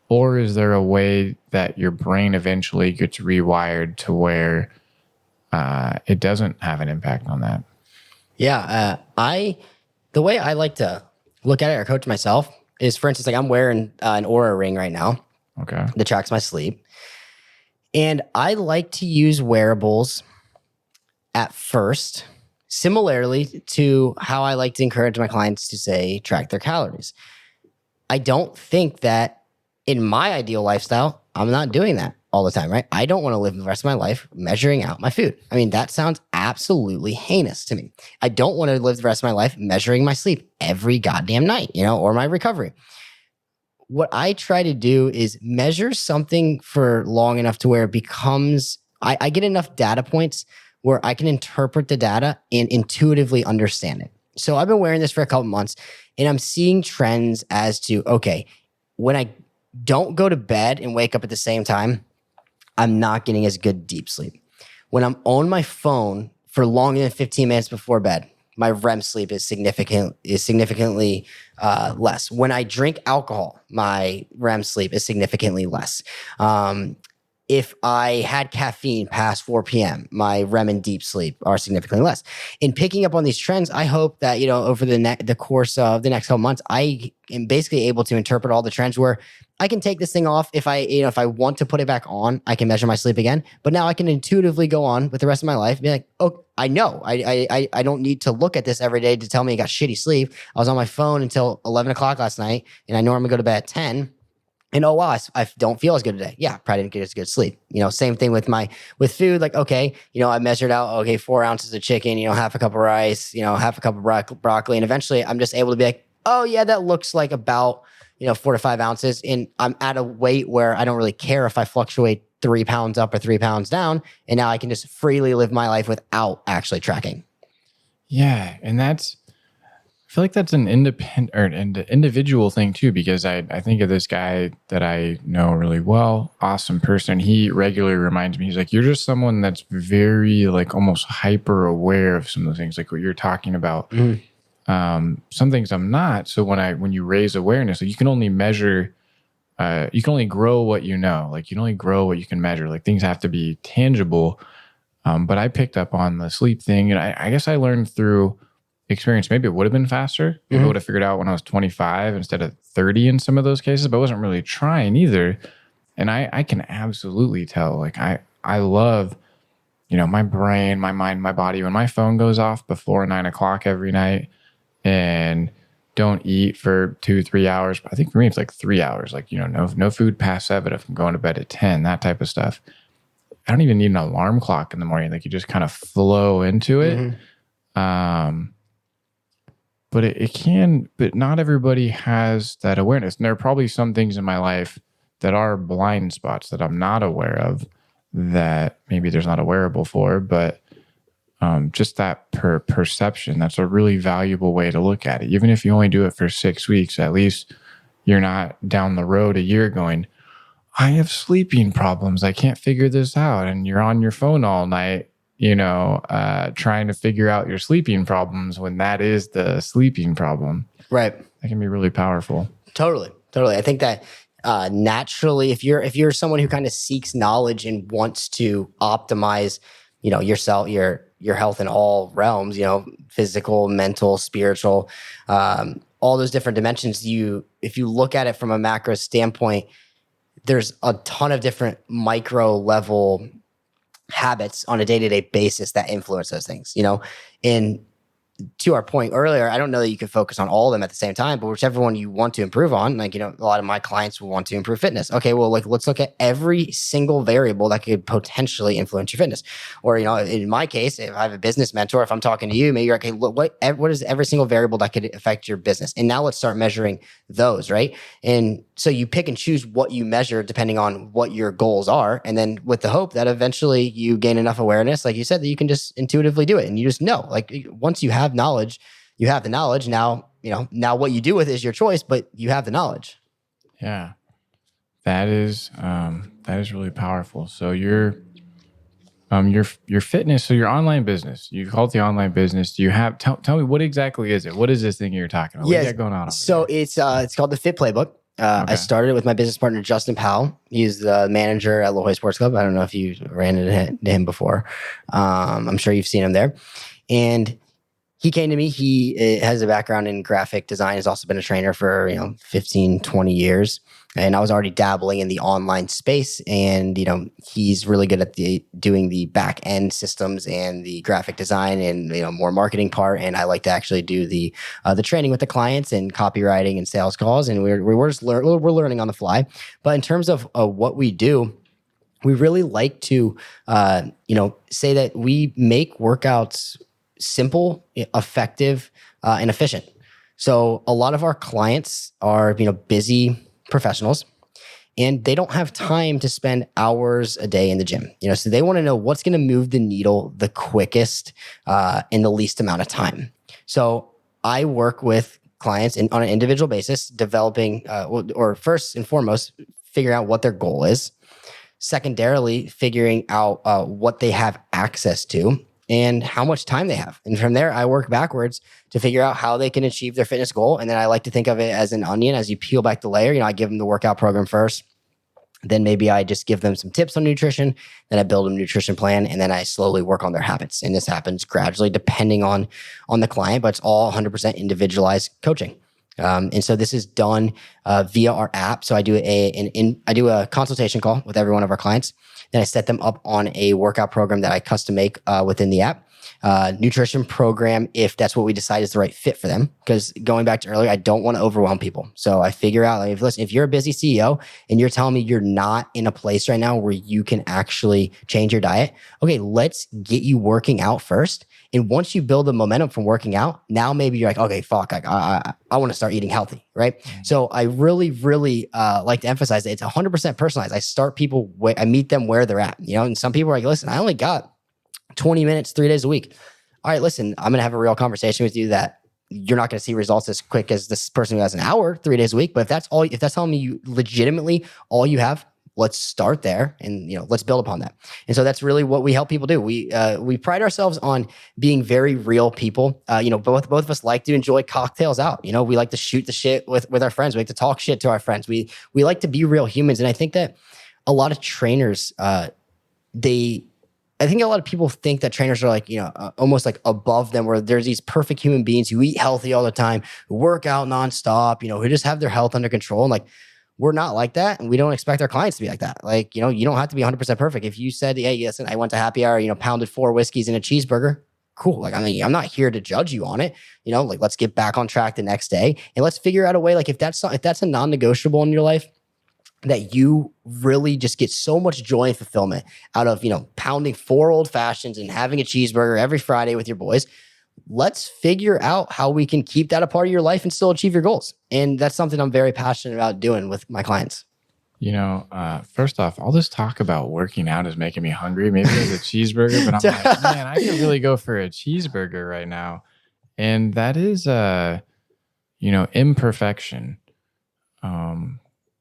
Or is there a way that your brain eventually gets rewired to where it doesn't have an impact on that? Yeah. The way I like to look at it or coach myself is, for instance, like I'm wearing an Oura ring right now. Okay. That tracks my sleep. And I like to use wearables at first, similarly to how I like to encourage my clients to, say, track their calories. I don't think that in my ideal lifestyle, I'm not doing that all the time, right? I don't want to live the rest of my life measuring out my food. I mean, that sounds absolutely heinous to me. I don't want to live the rest of my life measuring my sleep every goddamn night, or my recovery. What I try to do is measure something for long enough to where it becomes, I get enough data points where I can interpret the data and intuitively understand it. So I've been wearing this for a couple months, and I'm seeing trends as to, okay, when I don't go to bed and wake up at the same time, I'm not getting as good deep sleep. When I'm on my phone for longer than 15 minutes before bed, my REM sleep is significantly less. When I drink alcohol, my REM sleep is significantly less. If I had caffeine past 4 p.m., my REM and deep sleep are significantly less. In picking up on these trends, I hope that, over the course of the next couple months, I am basically able to interpret all the trends where I can take this thing off. If I want to put it back on, I can measure my sleep again. But now I can intuitively go on with the rest of my life and be like, oh, I know. I don't need to look at this every day to tell me I got shitty sleep. I was on my phone until 11 o'clock last night, and I normally go to bed at 10. And oh wow, I don't feel as good today. Yeah, probably didn't get as good sleep. Same thing with food. Like, okay, I measured out, 4 ounces of chicken, half a cup of rice, half a cup of broccoli. And eventually I'm just able to be like, oh yeah, that looks like about, 4 to 5 ounces. And I'm at a weight where I don't really care if I fluctuate 3 pounds up or 3 pounds down. And now I can just freely live my life without actually tracking. Yeah. And I feel like that's an individual thing too, because I think of this guy that I know really well, awesome person. He regularly reminds me, he's like, you're just someone that's very like almost hyper aware of some of the things like what you're talking about. Some things I'm not. So when you raise awareness, like you can only measure, you can only grow what you know, like you can only grow what you can measure. Like things have to be tangible. But I picked up on the sleep thing, and I guess I learned through experience. Maybe it would have been faster. Maybe I would have figured out when I was 25 instead of 30 in some of those cases, but I wasn't really trying either. And I can absolutely tell, like I love, my brain, my mind, my body, when my phone goes off before 9 o'clock every night and don't eat for 2-3 hours. I think for me, it's like 3 hours, like, no food past 7 if I'm going to bed at 10, that type of stuff. I don't even need an alarm clock in the morning. Like you just kind of flow into it. But it can, but not everybody has that awareness. And there are probably some things in my life that are blind spots that I'm not aware of that maybe there's not a wearable for, but just that perception, that's a really valuable way to look at it. Even if you only do it for 6 weeks, at least you're not down the road a year going, I have sleeping problems. I can't figure this out. And you're on your phone all night, trying to figure out your sleeping problems when that is the sleeping problem. Right. That can be really powerful. Totally. I think that naturally, if you're someone who kind of seeks knowledge and wants to optimize, yourself, your health in all realms, physical, mental, spiritual, all those different dimensions, if you look at it from a macro standpoint, there's a ton of different micro level habits on a day-to-day basis that influence those things, and to our point earlier, I don't know that you can focus on all of them at the same time, but whichever one you want to improve on, a lot of my clients will want to improve fitness. Okay, well, let's look at every single variable that could potentially influence your fitness. Or, in my case, if I have a business mentor, if I'm talking to you, maybe you're like, hey, look, what is every single variable that could affect your business? And now let's start measuring those, right? And so you pick and choose what you measure depending on what your goals are. And then with the hope that eventually you gain enough awareness, like you said, that you can just intuitively do it. And you just know, like once you have knowledge, you have the knowledge. Now, now what you do with it is your choice, but you have the knowledge. Yeah, that is really powerful. So your fitness, so your online business, you call it the online business. Do you have, tell me what exactly is it? What is this thing you're talking about? What do you got going on? So it's called the Fit Playbook. I started it with my business partner, Justin Powell. He's the manager at La Jolla Sports Club. I don't know if you ran into him before. I'm sure you've seen him there. And he came to me. He has a background in graphic design. Has also been a trainer for 15, 20 years. And I was already dabbling in the online space. And he's really good at doing the back end systems and the graphic design and more marketing part. And I like to actually do the training with the clients and copywriting and sales calls. And we're just we're learning on the fly. But in terms of what we do, we really like to say that we make workouts simple, effective, and efficient. So a lot of our clients are, busy professionals, and they don't have time to spend hours a day in the gym. So they want to know what's going to move the needle the quickest in the least amount of time. So I work with clients on an individual basis, developing, or first and foremost, figuring out what their goal is. Secondarily, figuring out what they have access to and how much time they have. And from there, I work backwards to figure out how they can achieve their fitness goal. And then I like to think of it as an onion. As you peel back the layer, I give them the workout program first. Then maybe I just give them some tips on nutrition. Then I build a nutrition plan, and then I slowly work on their habits. And this happens gradually depending on the client, but it's all 100% individualized coaching. And so this is done via our app. So I do a consultation call with every one of our clients. Then I set them up on a workout program that I custom make within the app. Nutrition program, if that's what we decide is the right fit for them. Because going back to earlier, I don't want to overwhelm people. So I figure out, if you're a busy CEO and you're telling me you're not in a place right now where you can actually change your diet, okay, let's get you working out first. And once you build the momentum from working out, now maybe you're like, okay, fuck, I want to start eating healthy, right? Mm-hmm. So I really, really like to emphasize that it's 100% personalized. I start people, I meet them where they're at, and some people are like, listen, I only got 20 minutes, 3 days a week. All right, listen, I'm going to have a real conversation with you that you're not going to see results as quick as this person who has an hour, 3 days a week. But if that's telling me you legitimately all you have, let's start there and let's build upon that. And so that's really what we help people do. We pride ourselves on being very real people. Both of us like to enjoy cocktails out. We like to shoot the shit with our friends. We like to talk shit to our friends. We like to be real humans. And I think that a lot of trainers, I think a lot of people think that trainers are like, almost like above them, where there's these perfect human beings who eat healthy all the time, who work out nonstop, who just have their health under control. And we're not like that. And we don't expect our clients to be like that. You don't have to be 100% perfect. If you said, hey, listen, I went to happy hour, pounded 4 whiskeys and a cheeseburger, cool. I'm not here to judge you on it. Let's get back on track the next day. And let's figure out a way, if that's a non-negotiable in your life, that you really just get so much joy and fulfillment out of, pounding 4 old fashions and having a cheeseburger every Friday with your boys. Let's figure out how we can keep that a part of your life and still achieve your goals. And that's something I'm very passionate about doing with my clients. First off, all this talk about working out is making me hungry. Maybe there's a cheeseburger, but I'm like, man, I could really go for a cheeseburger right now. And that is, imperfection.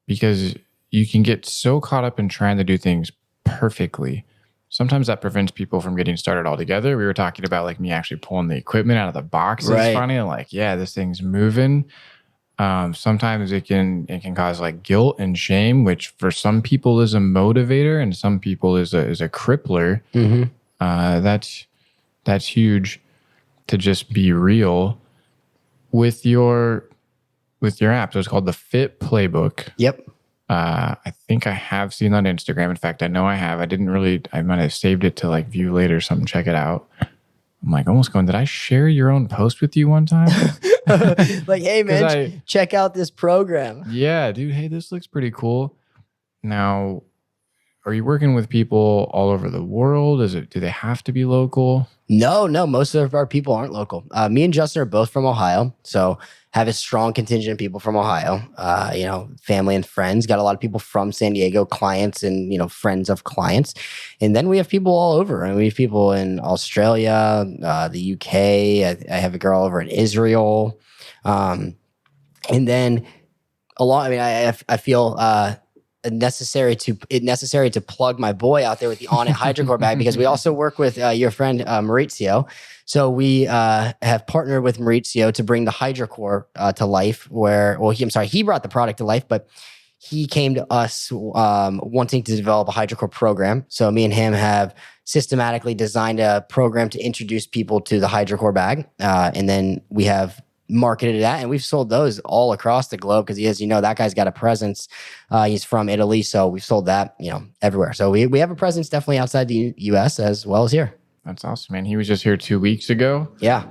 Because you can get so caught up in trying to do things perfectly. Sometimes that prevents people from getting started altogether. We were talking about like me actually pulling the equipment out of the box. It's funny. And like, yeah, this thing's moving. Sometimes it can cause like guilt and shame, which for some people is a motivator and some people is a crippler. That's huge to just be real with your app. So it's called the Fit Playbook. Yep. I think I have seen on Instagram. In fact, I know I have. I might have saved it to like view later or something. Check it out. I'm like almost going, did I share your own post with you one time? Like, hey man, check out this program. Yeah, dude. Hey, this looks pretty cool. Now, are you working with people all over the world? Do they have to be local? No. Most of our people aren't local. Me and Justin are both from Ohio. So have a strong contingent of people from Ohio, family and friends. Got a lot of people from San Diego, clients and, friends of clients. And then we have people all over. And we have people in Australia, the UK. I have a girl over in Israel. And then I feel necessary to plug my boy out there with the On It Hydrocore bag, because we also work with your friend Maurizio. So we have partnered with Maurizio to bring the Hydrocore to life. He brought the product to life, but he came to us wanting to develop a Hydrocore program. So me and him have systematically designed a program to introduce people to the Hydrocore bag, and then we have marketed that, and we've sold those all across the globe because that guy's got a presence. He's from Italy, so we've sold that everywhere. So we have a presence definitely outside the US as well as here. That's awesome, man. He was just here 2 weeks ago. Yeah.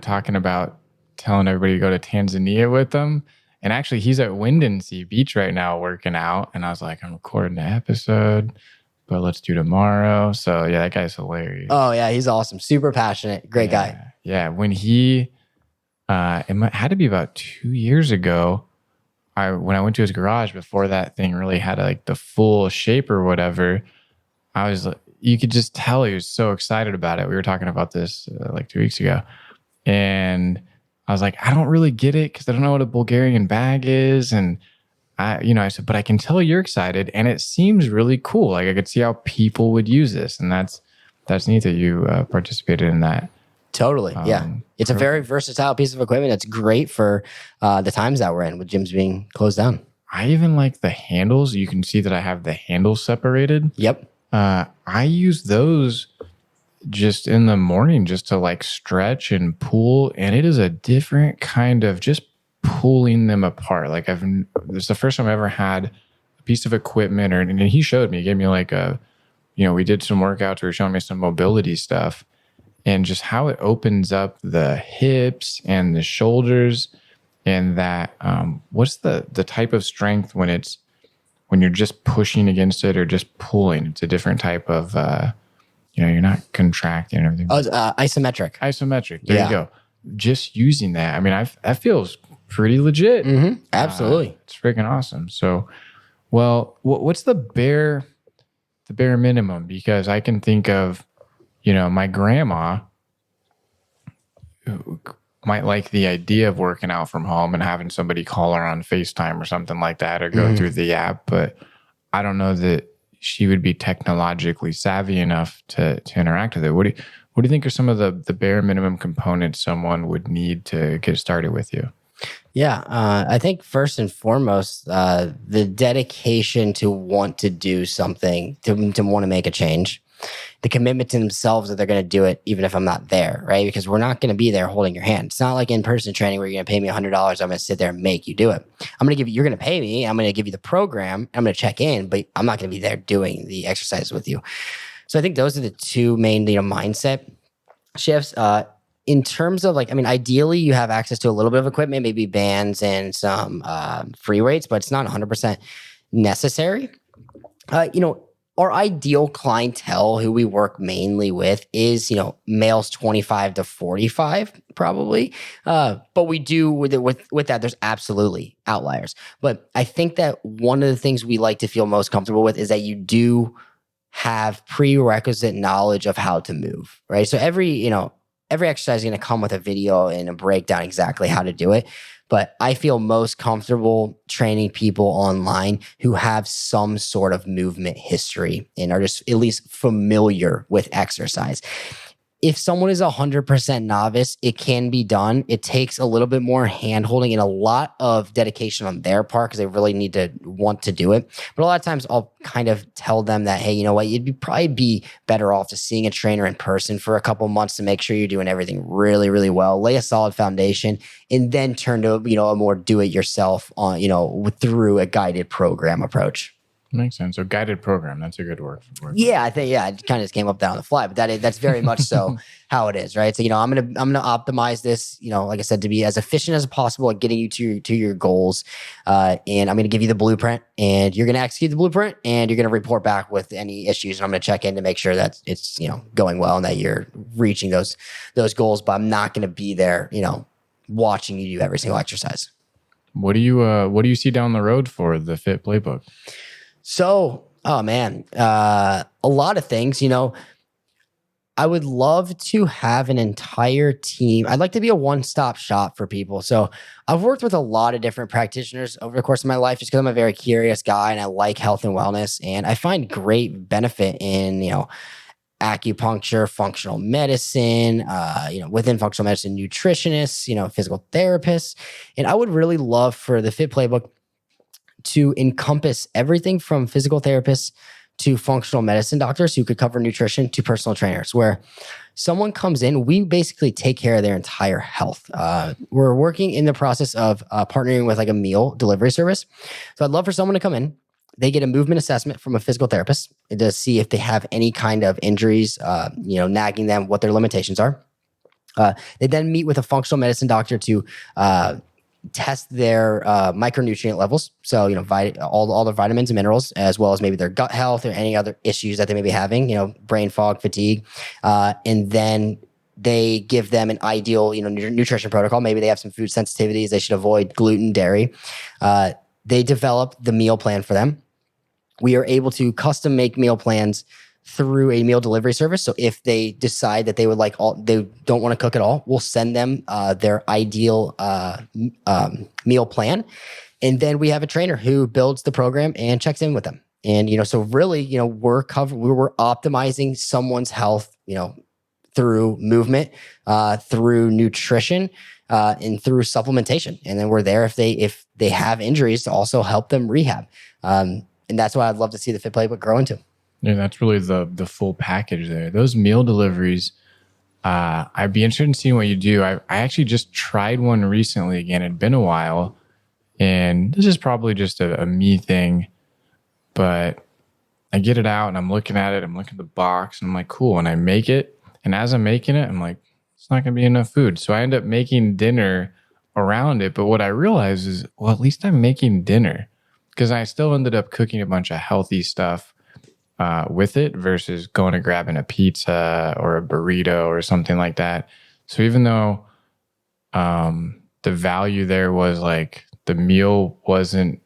Talking about telling everybody to go to Tanzania with them. And actually he's at Windansea Beach right now working out. And I was like, I'm recording the episode, but let's do tomorrow. So yeah, that guy's hilarious. Oh yeah, he's awesome. Super passionate. Great guy. Yeah. When he it had to be about 2 years ago. When I went to his garage before that thing really had like the full shape or whatever, you could just tell he was so excited about it. We were talking about this like 2 weeks ago, and I was like, I don't really get it because I don't know what a Bulgarian bag is, and I said, but I can tell you're excited, and it seems really cool. Like I could see how people would use this, and that's neat that you participated in that. Totally. Yeah. It's a very versatile piece of equipment. It's great for the times that we're in with gyms being closed down. I even like the handles. You can see that I have the handles separated. Yep. I use those just in the morning just to like stretch and pull. And it is a different kind of just pulling them apart. Like this is the first time I ever had a piece of equipment and he showed me, he gave me like we did some workouts. We were showing me some mobility stuff. And just how it opens up the hips and the shoulders, and that what's the type of strength when you're just pushing against it or just pulling? It's a different type of you're not contracting and everything. Oh, it's isometric. Isometric. There you go. Just using that. I mean, that feels pretty legit. Mm-hmm. Absolutely. It's freaking awesome. So, well, what's the bare minimum? Because I can think of. My grandma might like the idea of working out from home and having somebody call her on FaceTime or something like that, or go through the app. But I don't know that she would be technologically savvy enough to interact with it. What do you think are some of the bare minimum components someone would need to get started with you? Yeah, I think first and foremost, the dedication to want to do something, to want to make a change. The commitment to themselves that they're going to do it even if I'm not there, right? Because we're not going to be there holding your hand. It's not like in-person training where you're going to pay me $100. I'm going to sit there and make you do it. You're going to pay me. I'm going to give you the program. I'm going to check in, but I'm not going to be there doing the exercise with you. So I think those are the two main mindset shifts. In terms of ideally you have access to a little bit of equipment, maybe bands and some free weights, but it's not 100% necessary. Our ideal clientele who we work mainly with is, males 25 to 45 probably. But we do with that, there's absolutely outliers. But I think that one of the things we like to feel most comfortable with is that you do have prerequisite knowledge of how to move, right? So every every exercise is going to come with a video and a breakdown exactly how to do it. But I feel most comfortable training people online who have some sort of movement history and are just at least familiar with exercise. If someone is 100% novice, it can be done. It takes a little bit more hand-holding and a lot of dedication on their part because they really need to want to do it. But a lot of times I'll kind of tell them that, hey, you know what, you'd probably be better off just seeing a trainer in person for a couple months to make sure you're doing everything really, really well, lay a solid foundation, and then turn to, a more do-it-yourself on, through a guided program approach. Makes sense. So guided program, that's a good word. Yeah, I think, it kind of just came up down the fly, but that's very much so how it is, right? So, I'm gonna optimize this, like I said, to be as efficient as possible at getting you to your goals. And I'm gonna give you the blueprint, and you're gonna execute the blueprint, and you're gonna report back with any issues, and I'm gonna check in to make sure that it's going well and that you're reaching those goals. But I'm not gonna be there, watching you do every single exercise. What do you see down the road for the Fit Playbook? So, oh man, a lot of things, I would love to have an entire team. I'd like to be a one-stop shop for people. So I've worked with a lot of different practitioners over the course of my life just because I'm a very curious guy and I like health and wellness. And I find great benefit in, acupuncture, functional medicine, within functional medicine, nutritionists, physical therapists. And I would really love for the Fit Playbook to encompass everything from physical therapists to functional medicine doctors who could cover nutrition to personal trainers, where someone comes in, we basically take care of their entire health. We're working in the process of partnering with like a meal delivery service. So I'd love for someone to come in. They get a movement assessment from a physical therapist to see if they have any kind of injuries, nagging them, what their limitations are. They then meet with a functional medicine doctor to test their micronutrient levels. So, all the vitamins and minerals, as well as maybe their gut health or any other issues that they may be having, brain fog, fatigue. And then they give them an ideal, nutrition protocol. Maybe they have some food sensitivities. They should avoid gluten, dairy. They develop the meal plan for them. We are able to custom make meal plans through a meal delivery service. So if they decide that they would they don't want to cook at all, we'll send them their ideal meal plan. And then we have a trainer who builds the program and checks in with them. And, so really, we're optimizing someone's health, through movement, through nutrition, and through supplementation. And then we're there if they have injuries to also help them rehab. And that's what I'd love to see the Fit Playbook grow into. Yeah, that's really the full package there. Those meal deliveries, I'd be interested in seeing what you do. I actually just tried one recently again. It'd been a while, and this is probably just a me thing, but I get it out and I'm looking at it. I'm looking at the box and I'm like, cool. And I make it. And as I'm making it, I'm like, it's not going to be enough food. So I end up making dinner around it. But what I realized is, well, at least I'm making dinner, because I still ended up cooking a bunch of healthy stuff with it versus going and grabbing a pizza or a burrito or something like that. So even though the value there was like the meal wasn't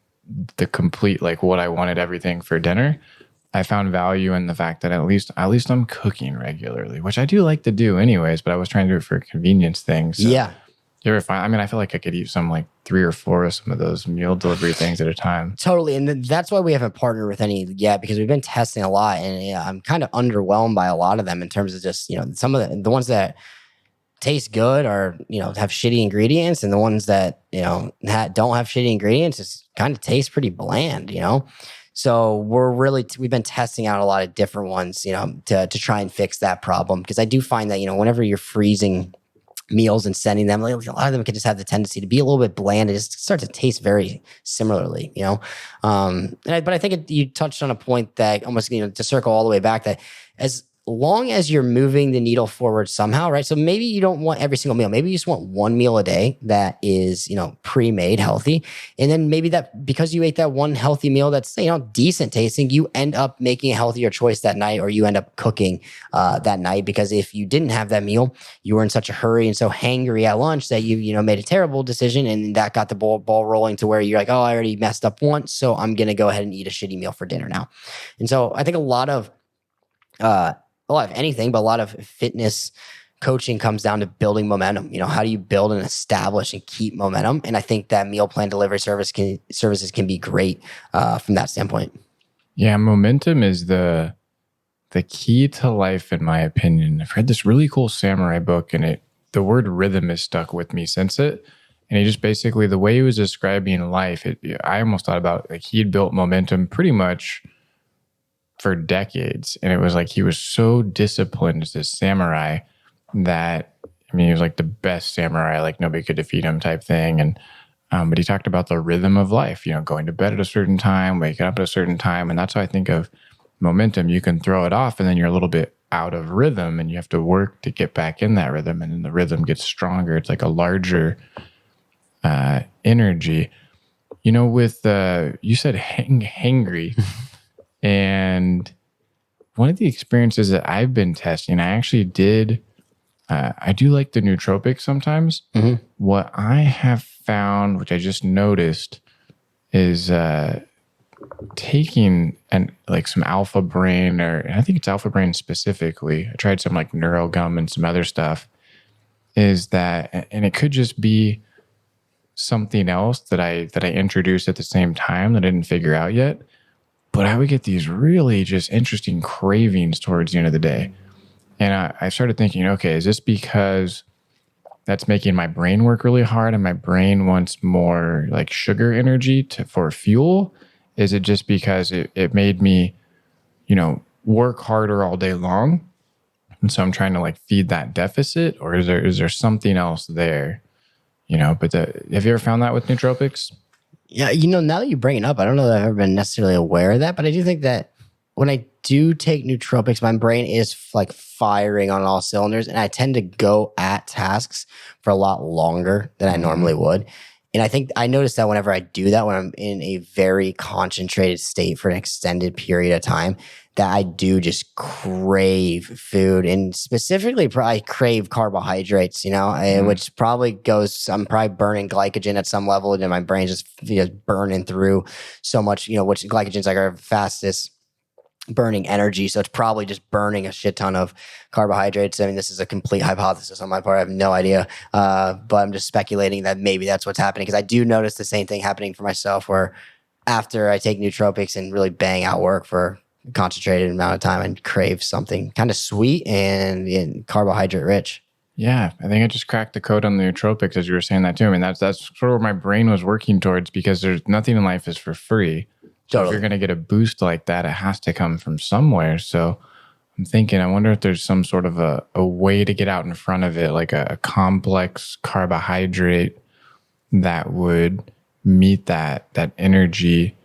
the complete, like what I wanted everything for dinner, I found value in the fact that at least I'm cooking regularly, which I do like to do anyways, but I was trying to do it for a convenience thing. So Yeah. You ever find, I feel like I could eat some like 3 or 4 of some of those meal delivery things at a time. Totally. And that's why we haven't partnered with any yet, because we've been testing a lot, and I'm kind of underwhelmed by a lot of them in terms of just, some of the ones that taste good are, have shitty ingredients, and the ones that, don't have shitty ingredients just kind of taste pretty bland, So we've been testing out a lot of different ones, to try and fix that problem. Because I do find that, whenever you're freezing meals and sending them, like, a lot of them can just have the tendency to be a little bit bland and just start to taste very similarly, but I think you touched on a point that almost, to circle all the way back, that as long as you're moving the needle forward somehow, right? So maybe you don't want every single meal. Maybe you just want one meal a day that is, pre-made healthy. And then maybe that, because you ate that one healthy meal that's, decent tasting, you end up making a healthier choice that night, or you end up cooking that night. Because if you didn't have that meal, you were in such a hurry and so hangry at lunch that you made a terrible decision, and that got the ball rolling to where you're like, oh, I already messed up once, so I'm going to go ahead and eat a shitty meal for dinner now. And so I think a lot of anything, but a lot of fitness coaching comes down to building momentum. How do you build and establish and keep momentum? And I think that meal plan delivery services can be great from that standpoint. Yeah, momentum is the key to life, in my opinion. I've read this really cool samurai book, and the word rhythm has stuck with me since it. And he just basically, the way he was describing life, I almost thought about like he had built momentum pretty much for decades. And it was like he was so disciplined as a samurai that, he was like the best samurai, like nobody could defeat him type thing. And but he talked about the rhythm of life, going to bed at a certain time, waking up at a certain time. And that's how I think of momentum. You can throw it off and then you're a little bit out of rhythm and you have to work to get back in that rhythm. And then the rhythm gets stronger. It's like a larger energy. With you said hangry. And one of the experiences that I've been testing, I actually did, I do like the nootropics sometimes. Mm-hmm. What I have found, which I just noticed, is taking some Alpha Brain, or I think it's Alpha Brain specifically. I tried some like Neurogum and some other stuff. Is that, and it could just be something else that I introduced at the same time that I didn't figure out yet. But I would get these really just interesting cravings towards the end of the day. And I started thinking, okay, is this because that's making my brain work really hard and my brain wants more like sugar energy for fuel? Is it just because it made me, work harder all day long? And so I'm trying to like feed that deficit, or is there something else there? But have you ever found that with nootropics? Yeah, now that you bring it up, I don't know that I've ever been necessarily aware of that, but I do think that when I do take nootropics, my brain is like firing on all cylinders, and I tend to go at tasks for a lot longer than I normally would. And I think I notice that whenever I do that, when I'm in a very concentrated state for an extended period of time, that I do just crave food, and specifically I crave carbohydrates, which probably goes, I'm probably burning glycogen at some level, and my brain's just burning through so much, which glycogen's like our fastest burning energy. So it's probably just burning a shit ton of carbohydrates. I mean, this is a complete hypothesis on my part. I have no idea. But I'm just speculating that maybe that's what's happening, because I do notice the same thing happening for myself, where after I take nootropics and really bang out work for a concentrated amount of time, I crave something kind of sweet and carbohydrate rich. Yeah, I think I just cracked the code on the nootropics as you were saying that too. I mean, that's sort of where my brain was working towards, because there's nothing in life is for free. So if you're going to get a boost like that, it has to come from somewhere. So I'm thinking, I wonder if there's some sort of a way to get out in front of it, like a complex carbohydrate that would meet that energy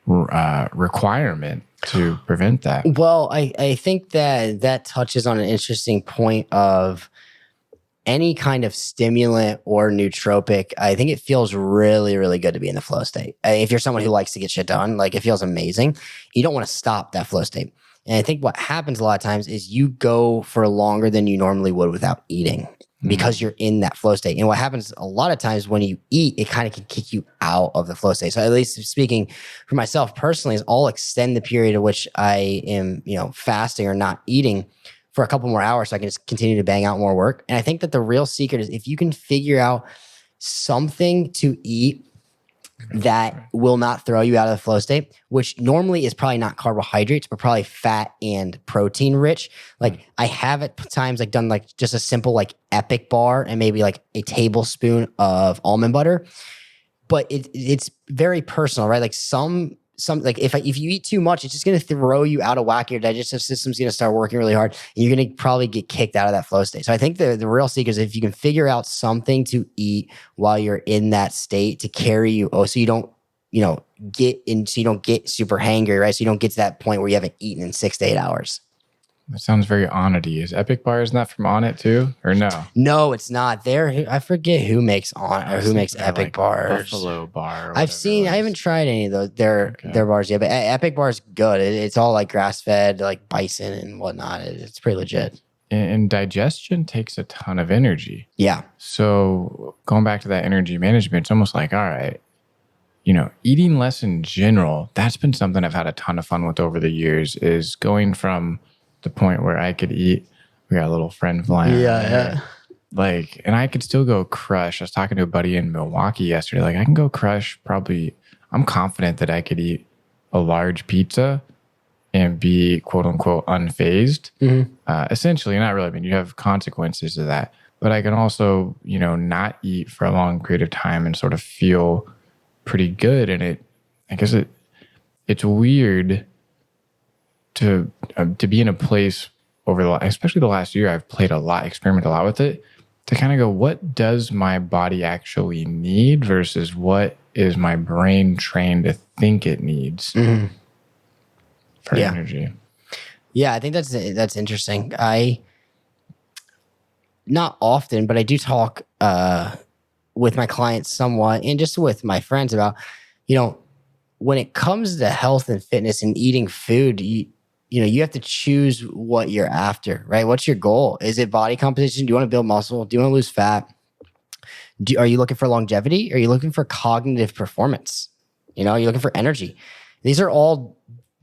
requirement to prevent that. Well, I think that touches on an interesting point of any kind of stimulant or nootropic. I think it feels really, really good to be in the flow state. If you're someone who likes to get shit done, like it feels amazing. You don't want to stop that flow state. And I think what happens a lot of times is you go for longer than you normally would without eating, because you're in that flow state. And what happens a lot of times when you eat, it kind of can kick you out of the flow state. So at least speaking for myself personally, is I'll extend the period at which I am, fasting or not eating for a couple more hours so I can just continue to bang out more work. And I think that the real secret is if you can figure out something to eat that will not throw you out of the flow state, which normally is probably not carbohydrates, but probably fat and protein rich. Like I have at times like done like just a simple like Epic bar and maybe like a tablespoon of almond butter, but it's very personal, right? Like some like if you eat too much, it's just going to throw you out of whack. Your digestive system's going to start working really hard, and you're going to probably get kicked out of that flow state. So I think the real secret is if you can figure out something to eat while you're in that state to carry you, so you don't, you don't get super hangry, right? So you don't get to that point where you haven't eaten in 6 to 8 hours. That sounds very Onnity. Is Epic Bar, isn't that from Onnit too? Or no? No, it's not. I forget who makes Epic like bars. Buffalo Bar. I haven't tried any of those their bars yet, but Epic Bar's good. It's all like grass fed, like bison and whatnot. It's pretty legit. And digestion takes a ton of energy. Yeah. So going back to that energy management, it's almost like, all right, eating less in general, that's been something I've had a ton of fun with over the years, is going from the point where I could eat We got a little friend flying. Yeah. Like, and I could still go crush. I was talking to a buddy in Milwaukee yesterday. Like, I can go crush probably. I'm confident that I could eat a large pizza and be quote unquote unfazed. Essentially, not really. I mean, you have consequences to that. But I can also, not eat for a long period of time and sort of feel pretty good. And I guess it's weird to be in a place especially the last year, I've played a lot, experimented a lot with it, to kind of go, what does my body actually need versus what is my brain trained to think it needs for energy? Yeah, I think that's interesting. Not often, but I do talk with my clients somewhat, and just with my friends about, when it comes to health and fitness and eating food, you have to choose what you're after, right? What's your goal? Is it body composition? Do you want to build muscle? Do you want to lose fat? Are you looking for longevity? Are you looking for cognitive performance? You're looking for energy. These are all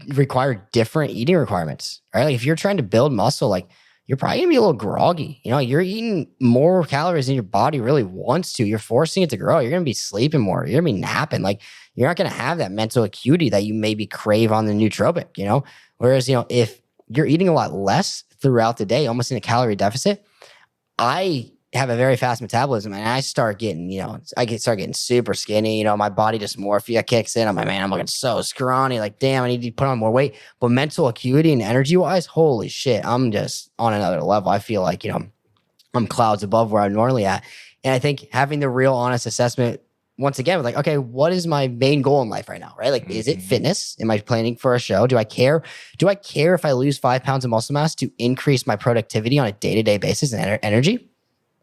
require different eating requirements, right? Like if you're trying to build muscle, like you're probably gonna be a little groggy. You're eating more calories than your body really wants to. You're forcing it to grow. You're gonna be sleeping more. You're gonna be napping. Like you're not gonna have that mental acuity that you maybe crave on the nootropic, Whereas, if you're eating a lot less throughout the day, almost in a calorie deficit, I have a very fast metabolism and I start getting, start getting super skinny. My body dysmorphia kicks in. I'm like, man, I'm looking so scrawny. Like, damn, I need to put on more weight. But mental acuity and energy wise, holy shit, I'm just on another level. I feel like, I'm clouds above where I'm normally at. And I think having the real honest assessment once again, with like, okay, what is my main goal in life right now, right? Like, is it fitness? Am I planning for a show? Do I care? Do I care if I lose 5 pounds of muscle mass to increase my productivity on a day-to-day basis and energy?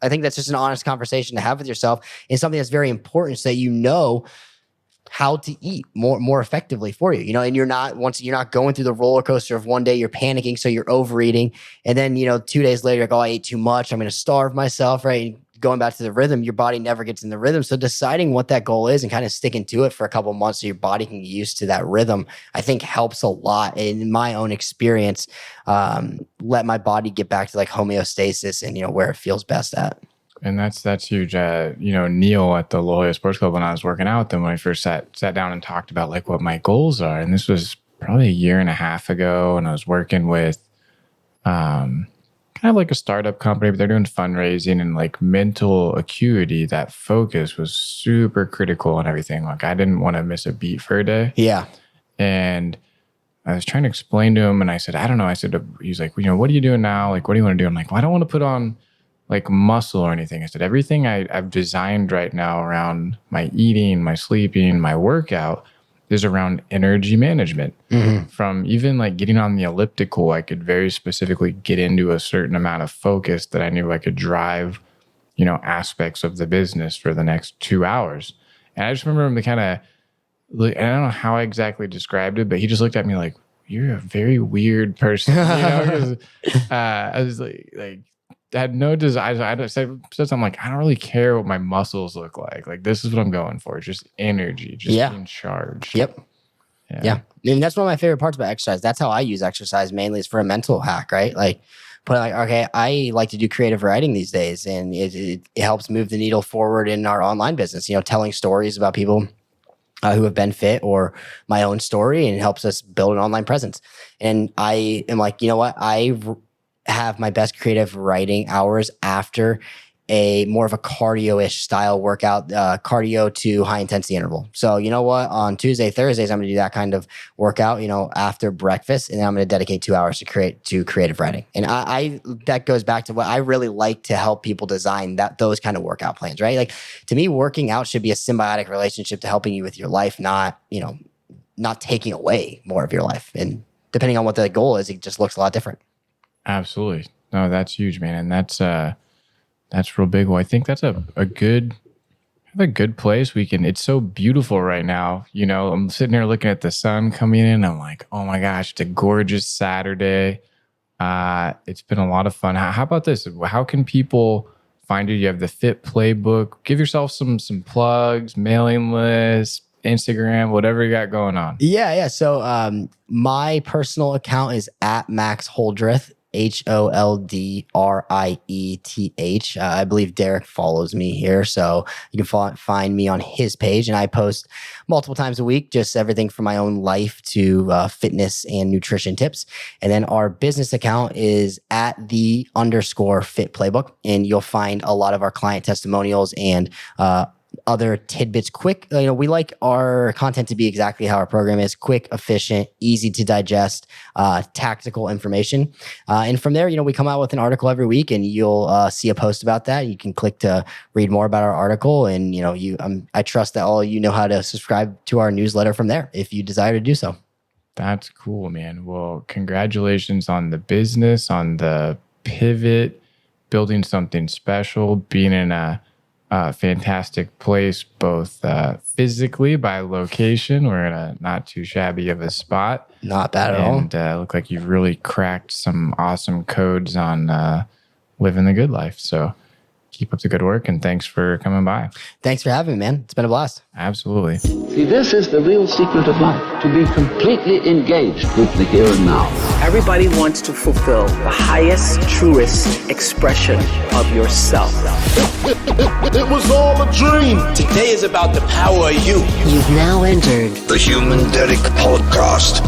I think that's just an honest conversation to have with yourself, and something that's very important so that you know how to eat more effectively for you, and you're not going through the roller coaster of one day you're panicking, so you're overeating. And then, 2 days later, you're like, oh, I ate too much. I'm going to starve myself, right? And going back to the rhythm, your body never gets in the rhythm. So deciding what that goal is and kind of sticking to it for a couple of months so your body can get used to that rhythm, I think helps a lot. In my own experience, let my body get back to like homeostasis and, where it feels best at. And that's huge. Neil at the La Jolla Sports Club, when I was working out with him, when I first sat down and talked about like what my goals are. And this was probably a year and a half ago. And I was working with kind of like a startup company, but they're doing fundraising, and like mental acuity, that focus was super critical and everything. Like I didn't want to miss a beat for a day. Yeah. And I was trying to explain to him, and I said, I don't know. I said, he's like, what are you doing now? Like, what do you want to do? I'm like, well, I don't want to put on like muscle or anything. I said, everything I've designed right now around my eating, my sleeping, my workout is around energy management. From even like getting on the elliptical, I could very specifically get into a certain amount of focus that I knew I could drive, aspects of the business for the next 2 hours. And I just remember him to kind of look, and I don't know how I exactly described it, but he just looked at me like, you're a very weird person. 'Cause, I was like, I had no desire. I said something like, I don't really care what my muscles look like. Like, this is what I'm going for. It's just energy, just being charged. Yep. Yeah. And that's one of my favorite parts about exercise. That's how I use exercise mainly, is for a mental hack, right? Like, okay, I like to do creative writing these days, and it helps move the needle forward in our online business, telling stories about people who have been fit, or my own story, and it helps us build an online presence. And I am like, you know what? I have my best creative writing hours after a more of a cardio-ish style workout, cardio to high intensity interval. So you know what? On Tuesday, Thursdays, I'm going to do that kind of workout, after breakfast, and then I'm going to dedicate 2 hours to creative writing. And I that goes back to what I really like to help people design, those kind of workout plans, right? Like, to me, working out should be a symbiotic relationship to helping you with your life, not taking away more of your life. And depending on what the goal is, it just looks a lot different. Absolutely. No, that's huge, man. And that's real big. Well, I think that's a good place. It's so beautiful right now. I'm sitting here looking at the sun coming in. I'm like, oh my gosh, it's a gorgeous Saturday. It's been a lot of fun. How about this? How can people find you? You have the Fit Playbook. Give yourself some plugs, mailing list, Instagram, whatever you got going on. Yeah. So my personal account is at Maxx Holdrieth. Holdrieth. I believe Derek follows me here, so you can find me on his page, and I post multiple times a week, just everything from my own life to fitness and nutrition tips. And then our business account is at _Fit Playbook, and you'll find a lot of our client testimonials and other tidbits. Quick, we like our content to be exactly how our program is: quick, efficient, easy to digest, tactical information. And from there, we come out with an article every week, and you'll see a post about that. You can click to read more about our article, and I trust that all of you know how to subscribe to our newsletter from there if you desire to do so. That's cool, man. Well, congratulations on the business, on the pivot, building something special, being in a fantastic place, both physically by location. We're in a not too shabby of a spot. Not bad at all. And look like you've really cracked some awesome codes on living the good life. So keep up the good work, and thanks for coming by. Thanks for having me, man. It's been a blast. Absolutely. See, this is the real secret of life, to be completely engaged with the here and now. Everybody wants to fulfill the highest, truest expression of yourself. It was all a dream. Today is about the power of you. You've now entered The Human Derek Podcast.